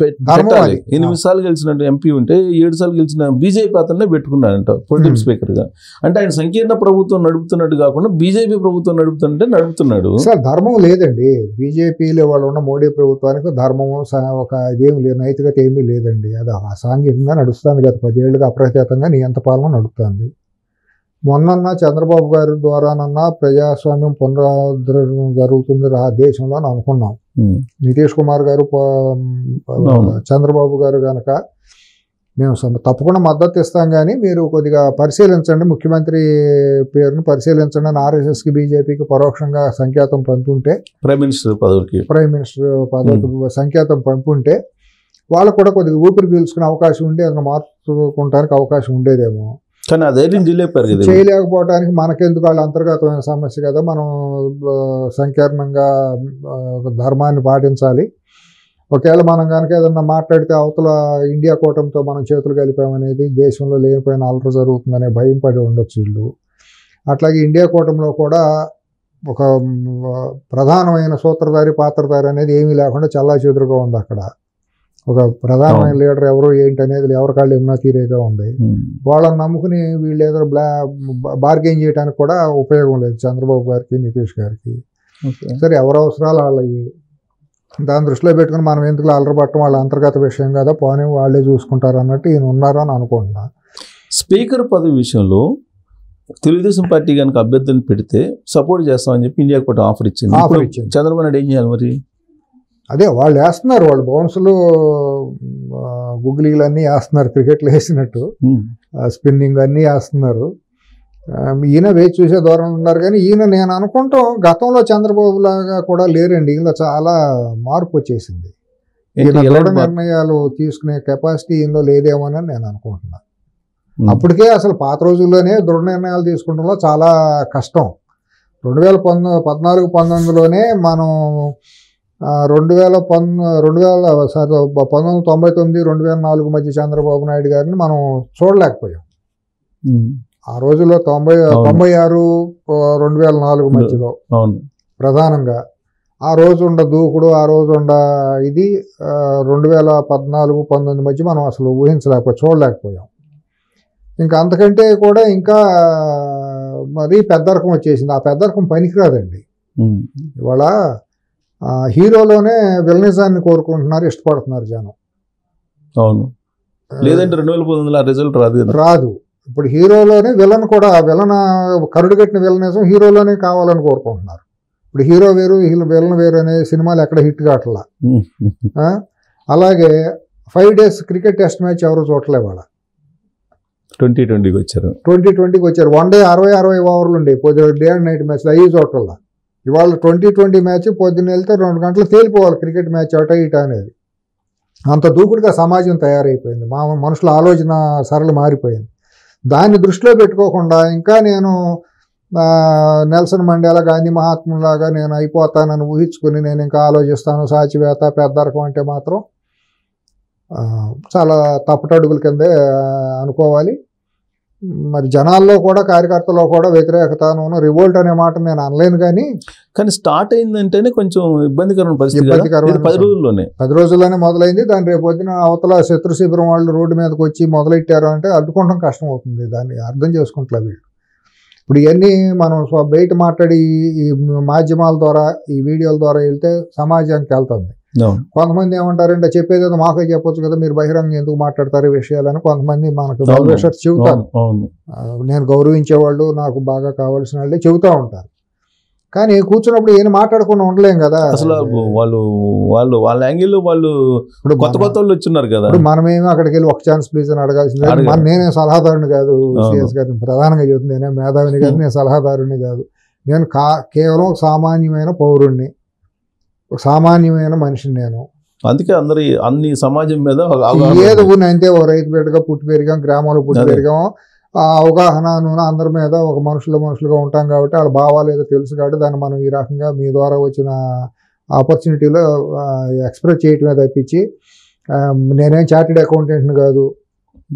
8 సార్లు గెలిచినట్టు ఎంపీ ఉంటే 7 సార్లు గెలిచిన బీజేపీ అతన్నే పెట్టుకున్నాడంట ప్రొటెం స్పీకర్ గా. అంటే ఆయన సంకీర్ణ ప్రభుత్వం నడుపుతున్నట్టు కాకుండా బీజేపీ ప్రభుత్వం నడుపుతున్నాడు. సార్ ధర్మం లేదండి, బీజేపీలో వాళ్ళు ఉన్న మోడీ ప్రభుత్వానికి ధర్మం ఒక ఇదేమి లేదు, నైతికత ఏమీ లేదండి. అది సాంఘికంగా నడుస్తుంది గత 10 ఏళ్ళుగా అప్రతిహతంగా నియంత పాలన నడుస్తుంది. మొన్న చంద్రబాబు గారి ద్వారానన్నా ప్రజాస్వామ్యం పునరుద్ధరణ జరుగుతుంది దేశంలో అని అనుకున్నాం. నితీష్ కుమార్ గారు చంద్రబాబు గారు కనుక మేము తప్పకుండా మద్దతు ఇస్తాం, కానీ మీరు కొద్దిగా పరిశీలించండి, ముఖ్యమంత్రి పేరును పరిశీలించండి అని RSSకి BJPకి పరోక్షంగా సంకేతం పంపుంటే, ప్రైమ్ మినిస్టర్ పదవికి సంకేతం పంపుంటే వాళ్ళకు కూడా కొద్దిగా ఊపిరి పీల్చుకునే అవకాశం ఉండి అతను మార్చుకుంటానికి అవకాశం ఉండేదేమో. కానీ అదే చేయలేకపోవడానికి మనకెందుకు, వాళ్ళ అంతర్గతమైన సమస్య కదా. మనం సంకీర్ణంగా ధర్మాన్ని పాటించాలి. ఒకవేళ మనం కనుక ఏదన్నా మాట్లాడితే అవతల ఇండియా కూటమితో మనం చేతులు కలిపామనేది దేశంలో లేనిపోయిన అలర జరుగుతుందనే భయం పడి ఉండొచ్చు వీళ్ళు. అట్లాగే ఇండియా కూటమిలో కూడా ఒక ప్రధానమైన సూత్రధారి పాత్రధారి అనేది ఏమీ లేకుండా చల్లాచెదురుగా ఉంది. అక్కడ ఒక ప్రధానమైన లీడర్ ఎవరు ఏంటి అనేది ఎవరికాళ్ళు ఏమన్నా తీరేగా ఉంది. వాళ్ళని నమ్ముకుని వీళ్ళు ఏదో బార్గెయిన్ చేయడానికి కూడా ఉపయోగం లేదు చంద్రబాబు గారికి నితీష్ గారికి. సరే ఎవరి అవసరాలు వాళ్ళవి, దాని దృష్టిలో పెట్టుకుని మనం ఎందుకు అలరబట్టం, వాళ్ళ అంతర్గత విషయం కదా, పోనీ వాళ్ళే చూసుకుంటారు అన్నట్టు ఈయన ఉన్నారు అని అనుకుంటున్నా. స్పీకర్ పదవి విషయంలో తెలుగుదేశం పార్టీ కనుక అభ్యర్థిని పెడితే సపోర్ట్ చేస్తామని చెప్పి ఇండియా కూడా ఆఫర్ ఇచ్చింది. చంద్రబాబు నాయుడు ఏం చేయాలి మరి? అదే వాళ్ళు వేస్తున్నారు, వాళ్ళు బౌన్సులు గుగ్లీలు అన్నీ వేస్తున్నారు, క్రికెట్లు వేసినట్టు స్పిన్నింగ్ అన్నీ వేస్తున్నారు. ఈయన వేచి చూసే దూరంలో ఉన్నారు. కానీ ఈయన నేను అనుకుంటాం గతంలో చంద్రబాబు లాగా కూడా లేరండి, ఈయనలో చాలా మార్పు వచ్చేసింది. ఈయన దృఢ నిర్ణయాలు తీసుకునే కెపాసిటీ ఈయనలో లేదేమోనని నేను అనుకుంటున్నాను. అప్పటికే అసలు పాత రోజుల్లోనే దృఢ నిర్ణయాలు తీసుకుంటంలో చాలా కష్టం. 2014-19లోనే మనం 1999-2004 మధ్య చంద్రబాబు నాయుడు గారిని మనం చూడలేకపోయాం. ఆ రోజుల్లో 96-2004 మధ్యలో ప్రధానంగా ఆ రోజు ఉండ దూకుడు, ఆ రోజు ఉండ ఇది 2014-19 మధ్య మనం అసలు ఊహించలేకపోయాం, చూడలేకపోయాం. ఇంకా అంతకంటే కూడా ఇంకా మరి పెద్ద రకం వచ్చేసింది. ఆ పెద్ద రకం పనికిరాదండి. ఇవాళ హీరోలోనే విలనిజాన్ని కోరుకుంటున్నారు, ఇష్టపడుతున్నారు జనం. అవును, లేదంటే 2019 రిజల్ట్ రాదు. ఇప్పుడు హీరోలోనే విలన్ కూడా, విలన్ కరుడుగట్టిన విలనిజం హీరోలోనే కావాలని కోరుకుంటున్నారు. ఇప్పుడు హీరో వేరు విలన్ వేరు అనే సినిమాలు ఎక్కడ హిట్ కావట్లా. అలాగే 5 days క్రికెట్ టెస్ట్ మ్యాచ్ ఎవరు చూడలే. వాళ్ళ 2020కి వచ్చారు. 1 day 60 ఓవర్లు ఉండే, డే అండ్ నైట్ మ్యాచ్ అయ్యి చూడటల్లా. ఇవాళ 2020 మ్యాచ్ పొద్దున్న వెళ్తే 2 గంటలు తేలిపోవాలి క్రికెట్ మ్యాచ్ అట ఇట అనేది. అంత దూకుడుగా సమాజం తయారైపోయింది, మనుషుల ఆలోచన సరళి మారిపోయింది. దాన్ని దృష్టిలో పెట్టుకోకుండా ఇంకా నేను నెల్సన్ మండేలా గాంధీ మహాత్ములాగా నేను అయిపోతానని ఊహించుకుని నేను ఇంకా ఆలోచిస్తాను సాచివేత పెద్దరకం అంటే మాత్రం చాలా తప్పటడుగుల కిందే అనుకోవాలి. మరి జనాల్లో కూడా కార్యకర్తల్లో కూడా వ్యతిరేకతను రివోల్ట్ అనే మాట నేను అనలేను, కానీ స్టార్ట్ అయిందంటేనే కొంచెం ఇబ్బందికరమైన పరిస్థితి. 10 రోజుల్లోనే మొదలైంది. దాని రేపు పొద్దున అవతల శత్రు శిబిరం వాళ్ళు రోడ్డు మీదకి వచ్చి మొదలెట్టారు అంటే అడ్డుకోవడం కష్టం అవుతుంది. దాన్ని అర్థం చేసుకుంటా వీళ్ళు. ఇప్పుడు ఇవన్నీ మనం బయట మాట్లాడి ఈ మాధ్యమాల ద్వారా ఈ వీడియోల ద్వారా వెళ్తే సమాజానికి వెళ్తుంది. కొంతమంది ఏమంటారంటే చెప్పేది మాకే చెప్పొచ్చు కదా, మీరు బహిరంగ ఎందుకు మాట్లాడతారు ఈ విషయాలని కొంతమంది మనకు చెబుతారు. నేను గౌరవించేవాళ్ళు నాకు బాగా కావాల్సిన వాళ్ళే చెబుతూ ఉంటారు. కానీ కూర్చున్నప్పుడు ఏం మాట్లాడకుండా ఉండలేం కదా. అసలు వాళ్ళ యాంగిల్ వాళ్ళు కొత్త వాళ్ళు వచ్చిన్నారు కదా. మనమేమో అక్కడికి వెళ్ళి ఒక ఛాన్స్ ప్లీజ్ అని అడగాల్సిందే. నేనే సలహాదారుని కాదు, సిఎస్ గారిని ప్రధానంగా చెబుతుంది. నేనే మేధావిని కాదు, నేను సలహాదారుని కాదు. నేను కేవలం సామాన్యమైన పౌరుణ్ణి, సామాన్యమైన మనిషిని నేను. అందుకే అన్ని సమాజం మీద ఏదో అంటే ఒక రైతు బిడ్డగా పుట్టి పెరిగాం, గ్రామంలో పుట్టి పెరిగాం. ఆ అవగాహన అందరి మీద ఒక మనుషులుగా ఉంటాం కాబట్టి వాళ్ళ భావాలు ఏదో తెలుసు కాబట్టి దాన్ని మనం ఈ రకంగా మీ ద్వారా వచ్చిన ఆపర్చునిటీలో ఎక్స్ప్రెస్ చేయటమే తప్పించి నేనేం చార్టెడ్ అకౌంటెంట్ని కాదు,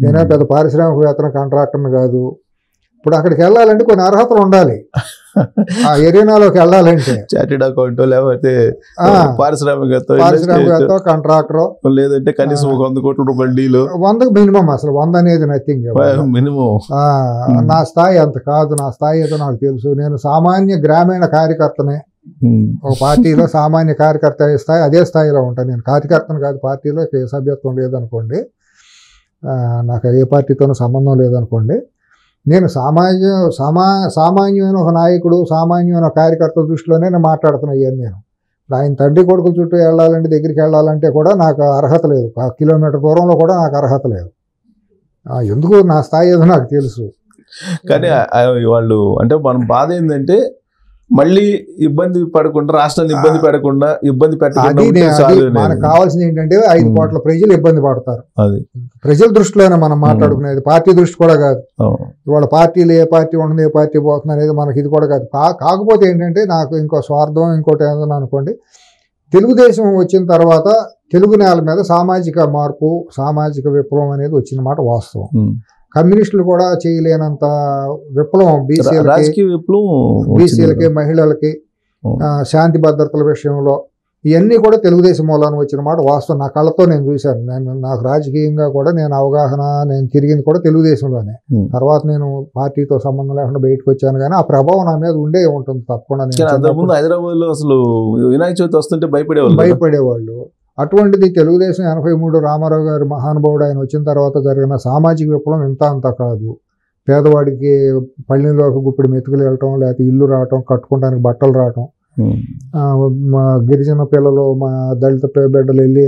నేనే పెద్ద పారిశ్రామికవేత్తన కాంట్రాక్టర్ని కాదు. ఇప్పుడు అక్కడికి వెళ్ళాలంటే కొన్ని అర్హతలు ఉండాలి. ఆ ఎరీనాలోకి వెళ్ళాలంటే చార్టెడ్ అకౌంట్ లేకపోతే పారిశ్రామికవేత్త, కాంట్రాక్టర్, లేదంటే కనీసం 100 కోట్ల రూపాయల డీలు. 100కు మినిమం. అసలు 100 అనేది నథింగ్ మినిమం. నా స్థాయి అంత కాదు. నా స్థాయి ఏదో నాకు తెలుసు. నేను సామాన్య గ్రామీణ కార్యకర్తనే. ఒక పార్టీలో సామాన్య కార్యకర్త స్థాయి అదే స్థాయిలో ఉంటాను. నేను కార్యకర్తను కాదు, పార్టీలో ఏ సభ్యత్వం లేదనుకోండి, నాకు ఏ పార్టీతోనూ సంబంధం లేదనుకోండి. నేను సామాన్యమైన ఒక నాయకుడు, సామాన్యమైన కార్యకర్త దృష్టిలోనే నేను మాట్లాడుతున్నా. ఇవన్నీ నేను ఆయన తండ్రి కొడుకుల చుట్టూ వెళ్ళాలంటే, దగ్గరికి వెళ్ళాలంటే కూడా నాకు అర్హత లేదు. 1 కిలోమీటర్ దూరంలో కూడా నాకు అర్హత లేదు. ఎందుకు నా స్థాయి ఏదో నాకు తెలుసు. కానీ వాళ్ళు అంటే మనం బాధ ఏంటంటే మళ్ళీ ఇబ్బంది పడకుండా, రాష్ట్రాన్ని ఇబ్బంది పడకుండా, ఇబ్బంది పెట్టకుండా మనకు కావాల్సింది ఏంటంటే 5 కోట్ల ప్రజలు ఇబ్బంది పడతారు. ప్రజల దృష్టిలోనే మనం మాట్లాడుకునేది, పార్టీ దృష్టి కూడా కాదు. ఇవాళ పార్టీలు ఏ పార్టీ ఉంటుంది, ఏ పార్టీ పోతుంది అనేది మనకి ఇది కూడా కాదు. కాకపోతే ఏంటంటే నాకు ఇంకో స్వార్థం ఇంకోటి ఏదైనా అనుకోండి, తెలుగుదేశం వచ్చిన తర్వాత తెలుగు నేల మీద సామాజిక మార్పు, సామాజిక విప్లవం అనేది వచ్చిన మాట వాస్తవం. కమ్యూనిస్టులు కూడా చేయలేనంత విప్లవం బీసీలకి, మహిళలకి, శాంతి భద్రతల విషయంలో ఇవన్నీ కూడా తెలుగుదేశం మూలాన్ని వచ్చిన మాట వాస్తవం. నా కళ్ళతో నేను చూశాను. నాకు రాజకీయంగా కూడా నేను అవగాహన, నేను తిరిగింది కూడా తెలుగుదేశంలోనే. తర్వాత నేను పార్టీతో సంబంధం లేకుండా బయటకు వచ్చాను, కానీ ఆ ప్రభావం నా మీద ఉండే ఉంటుంది తప్పకుండా. హైదరాబాద్ లో అసలు వినాయక చవితి వస్తుంటే భయపడేవాళ్ళు. అటువంటిది తెలుగుదేశం 83 రామారావు గారు మహానుభావుడు ఆయన వచ్చిన తర్వాత జరిగిన సామాజిక విప్లవం ఇంత అంతా కాదు. పేదవాడికి పల్లెల్లోకి గుప్పిడి మెతుకులు వెళ్ళటం, లేకపోతే ఇల్లు రావటం, కట్టుకోవడానికి బట్టలు రావటం, గిరిజన పిల్లలు, మా దళిత బిడ్డలు వెళ్ళి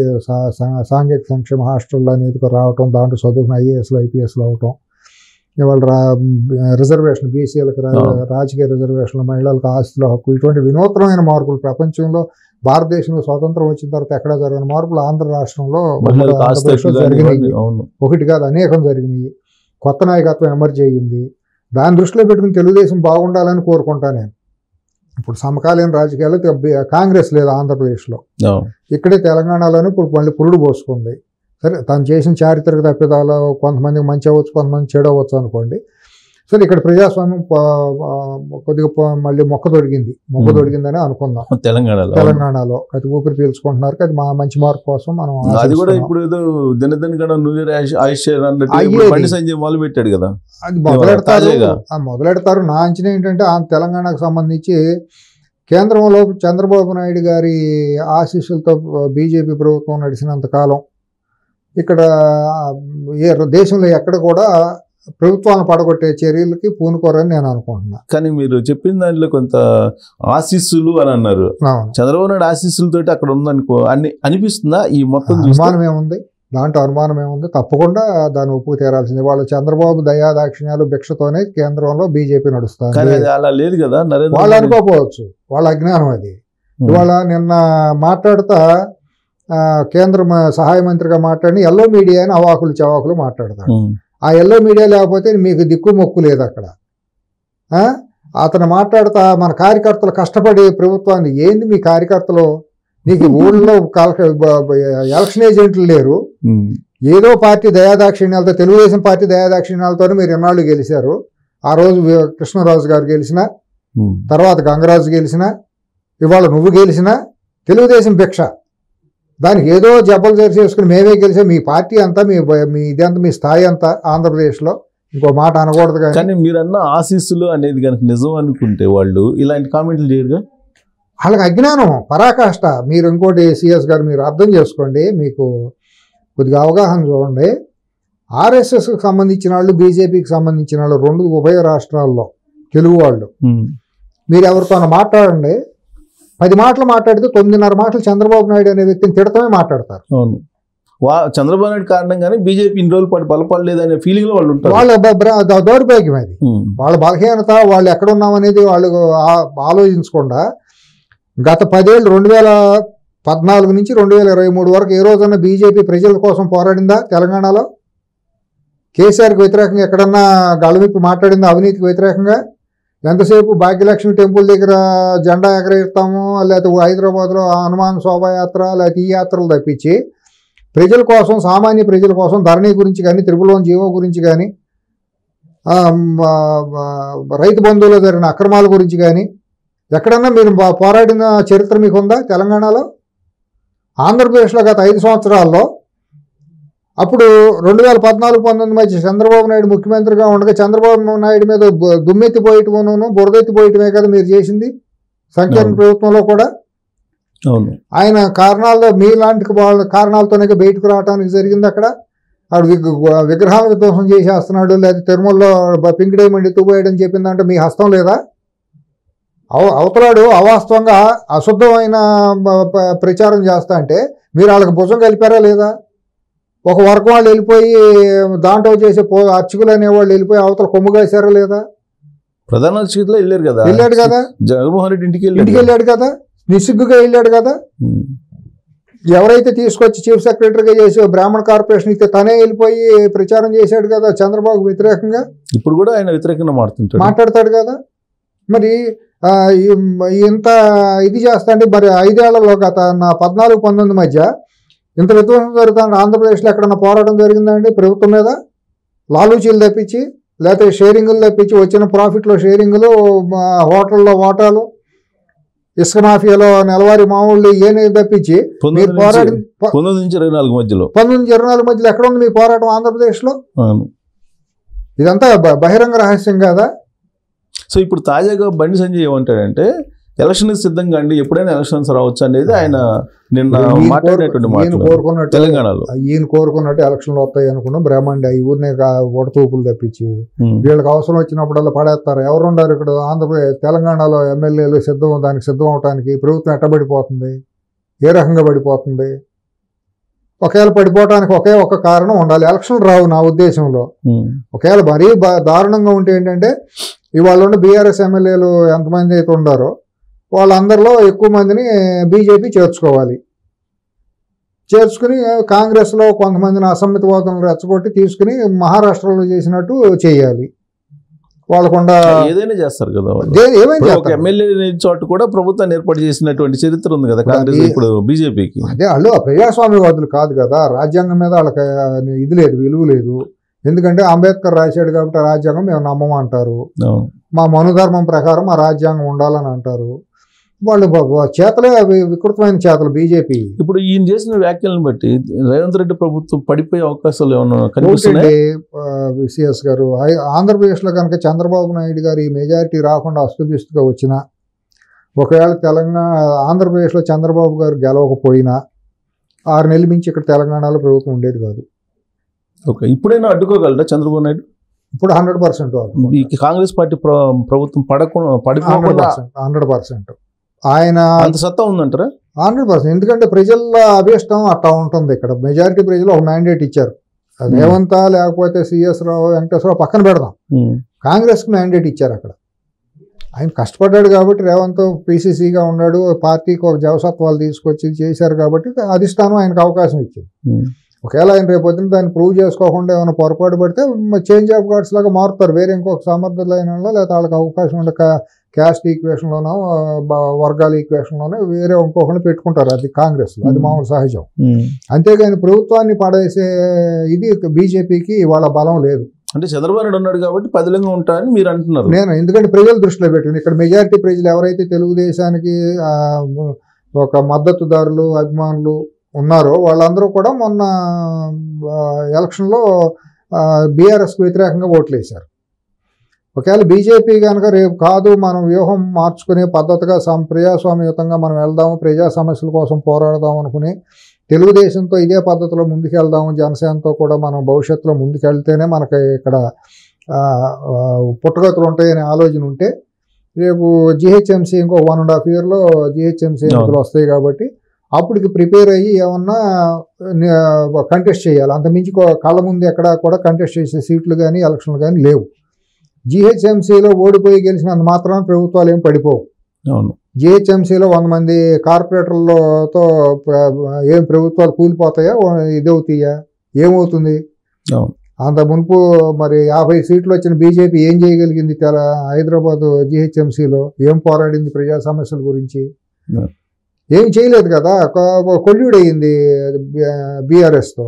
సాంఘిక సంక్షేమ హాస్టల్ అనేది రావటం, దాంట్లో చదువుకున్న IASలు IPSలు అవటం, ఇవాళ రిజర్వేషన్ బీసీలకు రాజకీయ రిజర్వేషన్లు, మహిళలకు ఆస్తుల హక్కు, ఇటువంటి వినూత్నమైన మార్పులు ప్రపంచంలో భారతదేశంలో స్వాతంత్రం వచ్చిన తర్వాత ఎక్కడ జరిగిన మార్పులు ఆంధ్ర రాష్ట్రంలో జరిగినాయి. ఒకటి కాదు, అనేకం జరిగినాయి. కొత్త నాయకత్వం ఎమర్జ్ అయ్యింది. దాని దృష్టిలో పెట్టుకుని తెలుగుదేశం బాగుండాలని కోరుకుంటా నేను. ఇప్పుడు సమకాలీన రాజకీయాలు కాంగ్రెస్ లేదు ఆంధ్రప్రదేశ్లో, ఇక్కడే తెలంగాణలోనే ఇప్పుడు మళ్ళీ పురుడు పోసుకుంది. సరే, తను చేసిన చారిత్రక తప్పిదాలు కొంతమందికి మంచి అవ్వచ్చు, కొంతమంది చెడు అవ్వచ్చు అనుకోండి. సరే, ఇక్కడ ప్రజాస్వామ్యం కొద్దిగా మళ్ళీ మొక్క తొడిగిందని అనుకుందాం. తెలంగాణలో అది ఊపిరి పీల్చుకుంటున్నారు. అది మా మంచి మార్పు కోసం మనం అది కూడా ఇప్పుడు ఏదో మొదలు పెట్టాడు కదా, అది మొదలెడతారు. నా అంచనా ఏంటంటే తెలంగాణకు సంబంధించి కేంద్రంలో చంద్రబాబు నాయుడు గారి ఆశీస్సులతో బీజేపీ ప్రభుత్వం నడిచినంత కాలం ఇక్కడ దేశంలో ఎక్కడ కూడా ప్రభుత్వాలను పడగొట్టే చర్యలకి పూనుకోరని నేను అనుకుంటున్నా. కానీ మీరు చెప్పిన దాంట్లో కొంత ఆశీస్సులు అని అన్నారు. చంద్రబాబు నాయుడు ఆశీస్సులతో అక్కడ ఉందనుకో అని అనిపిస్తుందా? ఈ మొత్తం అనుమానం ఏముంది దాంట్లో? అనుమానం ఏముంది? తప్పకుండా దాన్ని ఒప్పు తీరాల్సింది. వాళ్ళు చంద్రబాబు దయాదాక్షిణ్యాలు భిక్షతోనే కేంద్రంలో బీజేపీ నడుస్తుంది. అలా లేదు కదా, వాళ్ళు అనుకోకపోవచ్చు, వాళ్ళ అజ్ఞానం అది. ఇవాళ నిన్న మాట్లాడుతా కేంద్ర సహాయ మంత్రిగా మాట్లాడి ఎల్లో మీడియా అని అవాకులు చవాకులు మాట్లాడతాడు. ఆ ఎల్లో మీడియా లేకపోతే మీకు దిక్కు మొక్కు లేదు అక్కడ. అతను మాట్లాడుతా మన కార్యకర్తలు కష్టపడి ప్రభుత్వాన్ని ఏంది మీ కార్యకర్తలు నీకు ఊళ్ళో ఎలక్షన్ ఏజెంట్లు లేరు, ఏదో పార్టీ దయాదాక్షిణ్యాలతో తెలుగుదేశం పార్టీ దయాదాక్షిణ్యాలతోనే మీరు ఎన్నాళ్ళు గెలిచారు. ఆ రోజు కృష్ణరాజు గారు గెలిచిన, తర్వాత గంగరాజు గెలిచిన, ఇవాళ నువ్వు గెలిచిన తెలుగుదేశం భిక్ష. దానికి ఏదో జబ్బలు చేసుకుని మేమే గెలిచాం, మీ పార్టీ అంతా మీ ఇదంతా మీ స్థాయి అంతా ఆంధ్రప్రదేశ్లో. ఇంకో మాట అనకూడదు కానీ మీరన్న ఆశీస్సులు అనేది కనుక నిజం అనుకుంటే వాళ్ళు ఇలాంటి కామెంట్లు చేయరుగా. వాళ్ళకి అజ్ఞానం పరాకాష్ట. మీరు ఇంకోటి సిఎస్ గారు మీరు అర్థం చేసుకోండి, మీకు కొద్దిగా అవగాహన చూడండి. ఆర్ఎస్ఎస్కి సంబంధించిన వాళ్ళు, బీజేపీకి సంబంధించిన వాళ్ళు, రెండు ఉభయ రాష్ట్రాల్లో తెలుగు వాళ్ళు, మీరు ఎవరితో మాట్లాడండి, 10 మాటలు మాట్లాడితే 9.5 మాటలు చంద్రబాబు నాయుడు అనే వ్యక్తిని తిడతమే మాట్లాడతారు. అవును, చంద్రబాబు నాయుడు కారణంగానే బీజేపీ ఇన్ని రోజుల పాటు బలపడలేదు అనే ఫీలింగ్ లో వాళ్ళు ఉంటారు. వాళ్ళ దౌర్భాగ్యం అది, వాళ్ళ బలహీనత, వాళ్ళు ఎక్కడున్నాం అనేది వాళ్ళు ఆలోచించకుండా గత 10 ఏళ్ళు 2014 నుంచి 2023 వరకు ఏ రోజన్నా బీజేపీ ప్రజల కోసం పోరాడిందా తెలంగాణలో? కేసీఆర్కి వ్యతిరేకంగా ఎక్కడన్నా గళవిప్పి మాట్లాడిందా అవినీతికి వ్యతిరేకంగా? ఎంతసేపు భాగ్యలక్ష్మి టెంపుల్ దగ్గర జెండా ఎగరేస్తాము, లేకపోతే హైదరాబాద్లో హనుమాన్ శోభాయాత్ర, లేకపోతే ఈ యాత్రలు తప్పించి ప్రజల కోసం, సామాన్య ప్రజల కోసం ధరణి గురించి కానీ, త్రిపుల్1 జీవో గురించి కానీ, రైతు బంధువులో జరిగిన అక్రమాల గురించి కానీ ఎక్కడన్నా మీరు పోరాడిన చరిత్ర మీకు ఉందా తెలంగాణలో? ఆంధ్రప్రదేశ్లో గత 5 సంవత్సరాల్లో అప్పుడు 2014-19 మధ్య చంద్రబాబు నాయుడు ముఖ్యమంత్రిగా ఉండగా చంద్రబాబు నాయుడు మీద దుమ్మెత్తిపోయటమును బురదెత్తిపోయటమే కదా మీరు చేసింది సంకీర్ణ ప్రభుత్వంలో కూడా. ఆయన కారణాల్లో మీలాంటి వాళ్ళ కారణాలతోనే బయటకు రావడానికి జరిగింది. అక్కడ ఆడు విగ్రహాలకు దోషం చేసేస్తున్నాడు, లేదా తిరుమలలో పింక్ డైమండ్ ఎత్తుపోయాడని చెప్పిందంటే మీ హస్తం లేదా? అవతలాడు అవాస్తవంగా అశుద్ధమైన ప్రచారం చేస్తా అంటే మీరు వాళ్ళకి భుజం కలిపారా లేదా? ఒక వర్గం వాళ్ళు వెళ్ళిపోయి దాంట్లో చేసే అర్చకులు అనేవాళ్ళు వెళ్ళిపోయి అవతల కొమ్ము కాసారా లేదా? ప్రధాన అర్చకులు వెళ్ళారు కదా, వెళ్ళాడు కదా, జగన్మోహన్ రెడ్డి ఇంటికి వెళ్ళాడు కదా, నిస్సిగ్గుగా వెళ్ళాడు కదా. ఎవరైతే తీసుకొచ్చి చీఫ్ సెక్రటరీగా చేసి బ్రాహ్మణ కార్పొరేషన్ ఇస్తే తనే వెళ్ళిపోయి ప్రచారం చేశాడు కదా చంద్రబాబు వ్యతిరేకంగా. ఇప్పుడు కూడా ఆయన వ్యతిరేకంగా మాట్లాడతాడు కదా. మరి ఇంత ఇది చేస్తా అంటే మరి 5 ఏళ్లలో గత 14-19 మధ్య ఇంత విధ్వంసం జరుగుతుంది. ఆంధ్రప్రదేశ్లో ఎక్కడన్నా పోరాటం జరిగిందండి ప్రభుత్వం మీద? లాలూచీలు తప్పించి, లేకపోతే షేరింగులు తప్పించి, వచ్చిన ప్రాఫిట్లో షేరింగులు, హోటల్లో వాటాలు, ఇసుక మాఫియాలో నెలవారీ మామూలు ఏనే తప్పించి మీరు పోరాటం 19-24 మధ్యలో ఎక్కడ ఉంది మీ పోరాటం ఆంధ్రప్రదేశ్లో? ఇదంతా బహిరంగ రహస్యం కాదా? సో ఇప్పుడు తాజాగా బండి సంజయ్ ఏమంటాడంటే ఎలక్షన్ సిద్ధంగా అండి, ఎప్పుడైనా ఎలక్షన్స్ రావచ్చు అనేది ఆయన నిన్న మాట్లాడినటువంటి మాట. తెలంగాణలో ఈయన కోరుకున్నట్టు ఎలక్షన్లు వస్తాయి అనుకున్నాం. బ్రహ్మాండ ఈ ఊరినే ఒడతూపులు తప్పించి వీళ్ళకి అవసరం వచ్చినప్పుడల్లా పడేస్తారు. ఎవరున్నారు ఇక్కడ ఆంధ్రప్రదేశ్ తెలంగాణలో ఎమ్మెల్యేలు దానికి సిద్ధం అవడానికి? ప్రభుత్వం ఎట్టబడిపోతుంది, ఏ రకంగా పడిపోతుంది? ఒకవేళ పడిపోవటానికి ఒకే ఒక కారణం ఉండాలి, ఎలక్షన్లు రావు నా ఉద్దేశంలో. ఒకవేళ మరీ దారుణంగా ఉంటే ఏంటంటే ఇవాళ ఉన్న బీఆర్ఎస్ ఎమ్మెల్యేలు ఎంతమంది అయితే ఉండారో వాళ్ళందరిలో ఎక్కువ మందిని బీజేపీ చేర్చుకోవాలి. చేర్చుకుని కాంగ్రెస్లో కొంతమందిని అసమ్మతివాదులను రెచ్చగొట్టి తీసుకుని మహారాష్ట్రలో చేసినట్టు చేయాలి. వాళ్ళకుండా ఏదైనా చేస్తారు కదా, ఏమైనా ఎమ్మెల్యే చోటు కూడా ప్రభుత్వాన్ని ఏర్పాటు చేసినటువంటి చరిత్ర ఉంది కదా కాంగ్రెస్, ఇప్పుడు బీజేపీకి. అదే వాళ్ళు ప్రజాస్వామ్యవాదులు కాదు కదా, రాజ్యాంగం మీద వాళ్ళకి ఇది లేదు, విలువ లేదు. ఎందుకంటే అంబేద్కర్ రాశాడు కాబట్టి రాజ్యాంగం మేము నమ్మమంటారు, మా మనుధర్మం ప్రకారం మా రాజ్యాంగం ఉండాలని అంటారు. వాళ్ళు చేతలే వికృతమైన చేతలు బీజేపీ. ఇప్పుడు ఈయన చేసిన వ్యాఖ్యలను బట్టి రేవంత్ రెడ్డి ప్రభుత్వం పడిపోయే అవకాశాలు ఏమైనా కనిపిస్తున్నాయి? సిఎస్ గారు, ఆంధ్రప్రదేశ్లో కనుక చంద్రబాబు నాయుడు గారు ఈ మెజారిటీ రాకుండా అస్తుపిస్తుగా వచ్చినా, ఒకవేళ ఆంధ్రప్రదేశ్లో చంద్రబాబు గారు గెలవకపోయినా 6 నెలల మించి ఇక్కడ తెలంగాణలో ప్రభుత్వం ఉండేది కాదు. ఓకే, ఇప్పుడైనా అడ్డుకోగలరా చంద్రబాబు నాయుడు? ఇప్పుడు 100% కాంగ్రెస్ పార్టీ ప్రభుత్వం పడిపోకుండా 100% ఆయన అంత సత్తా ఉందంటారా? 100%. ఎందుకంటే ప్రజల అభీష్టం అట్లా ఉంటుంది. ఇక్కడ మెజారిటీ ప్రజలు ఒక మ్యాండేట్ ఇచ్చారు. రేవంత్ లేకపోతే సిఎస్ రావు, వెంకటేశ్వరరావు పక్కన పెడదాం, కాంగ్రెస్కి మ్యాండేట్ ఇచ్చారు. అక్కడ ఆయన కష్టపడ్డాడు కాబట్టి రేవంత్ పీసీసీగా ఉన్నాడు, పార్టీకి ఒక జవసత్వాలు తీసుకొచ్చి చేశారు కాబట్టి అధిష్టానం ఆయనకు అవకాశం ఇచ్చింది. ఒకవేళ ఆయన రేపు పొద్దున దాన్ని ప్రూవ్ చేసుకోకుండా ఏమైనా పొరపాటు పడితే చేంజ్ ఆఫ్ గార్డ్స్ లాగా మారుతారు, వేరే ఇంకొక సమర్థులైన లేదా వాళ్ళకి అవకాశం ఉండే క్యాస్ట్ ఈక్వేషన్లోనో వర్గాల ఈక్వేషన్లోనో వేరే ఇంకొకరిని పెట్టుకుంటారు, అది కాంగ్రెస్లో, అది మామూలు సహజం. అంతేగాని ప్రభుత్వాన్ని పడేసే ఇది బీజేపీకి వాళ్ళ బలం లేదు. అంటే చంద్రబాబు నాయుడు ఉన్నాడు కాబట్టి పదిలంగా ఉంటారని మీరు అంటున్నారు. నేను ఎందుకంటే ప్రజల దృష్టిలో పెట్టింది, ఇక్కడ మెజారిటీ ప్రజలు ఎవరైతే తెలుగుదేశానికి ఒక మద్దతుదారులు అభిమానులు ఉన్నారో వాళ్ళందరూ కూడా మొన్న ఎలక్షన్లో బీఆర్ఎస్కి వ్యతిరేకంగా ఓట్లు వేశారు. ఒకవేళ బీజేపీ కనుక రేపు కాదు మనం వ్యూహం మార్చుకునే పద్ధతిగా ప్రజాస్వామ్యయుతంగా మనం వెళ్దాము, ప్రజా సమస్యల కోసం పోరాడదాం అనుకుని తెలుగుదేశంతో ఇదే పద్ధతిలో ముందుకెళ్దాము, జనసేనతో కూడా మనం భవిష్యత్తులో ముందుకెళ్తేనే మనకి ఇక్కడ పుట్టగతులు ఉంటాయనే ఆలోచన ఉంటే రేపు జిహెచ్ఎంసీ ఇంకో 1.5 yearలో జిహెచ్ఎంసీ ఎన్నికలు వస్తాయి కాబట్టి అప్పటికి ప్రిపేర్ అయ్యి ఏమన్నా కంటెస్ట్ చేయాలి. అంతమించి కళ్ళ ముందు ఎక్కడా కూడా కంటెస్ట్ చేసే సీట్లు కానీ ఎలక్షన్లు కానీ లేవు. జిహెచ్ఎంసీలో ఓడిపోయి గెలిచినంత మాత్రాన ప్రభుత్వాలు ఏం పడిపోవు. జిహెచ్ఎంసీలో 100 మంది కార్పొరేటర్లతో ఏం ప్రభుత్వాలు కూలిపోతాయా, ఇదవుతాయా, ఏమవుతుంది? అంత మునుపు మరి 50 సీట్లు వచ్చిన బీజేపీ ఏం చేయగలిగింది? హైదరాబాద్ జిహెచ్ఎంసీలో ఏం పోరాడింది ప్రజా సమస్యల గురించి? ఏం చేయలేదు కదా, కొల్యూడ్ అయ్యింది బీఆర్ఎస్తో.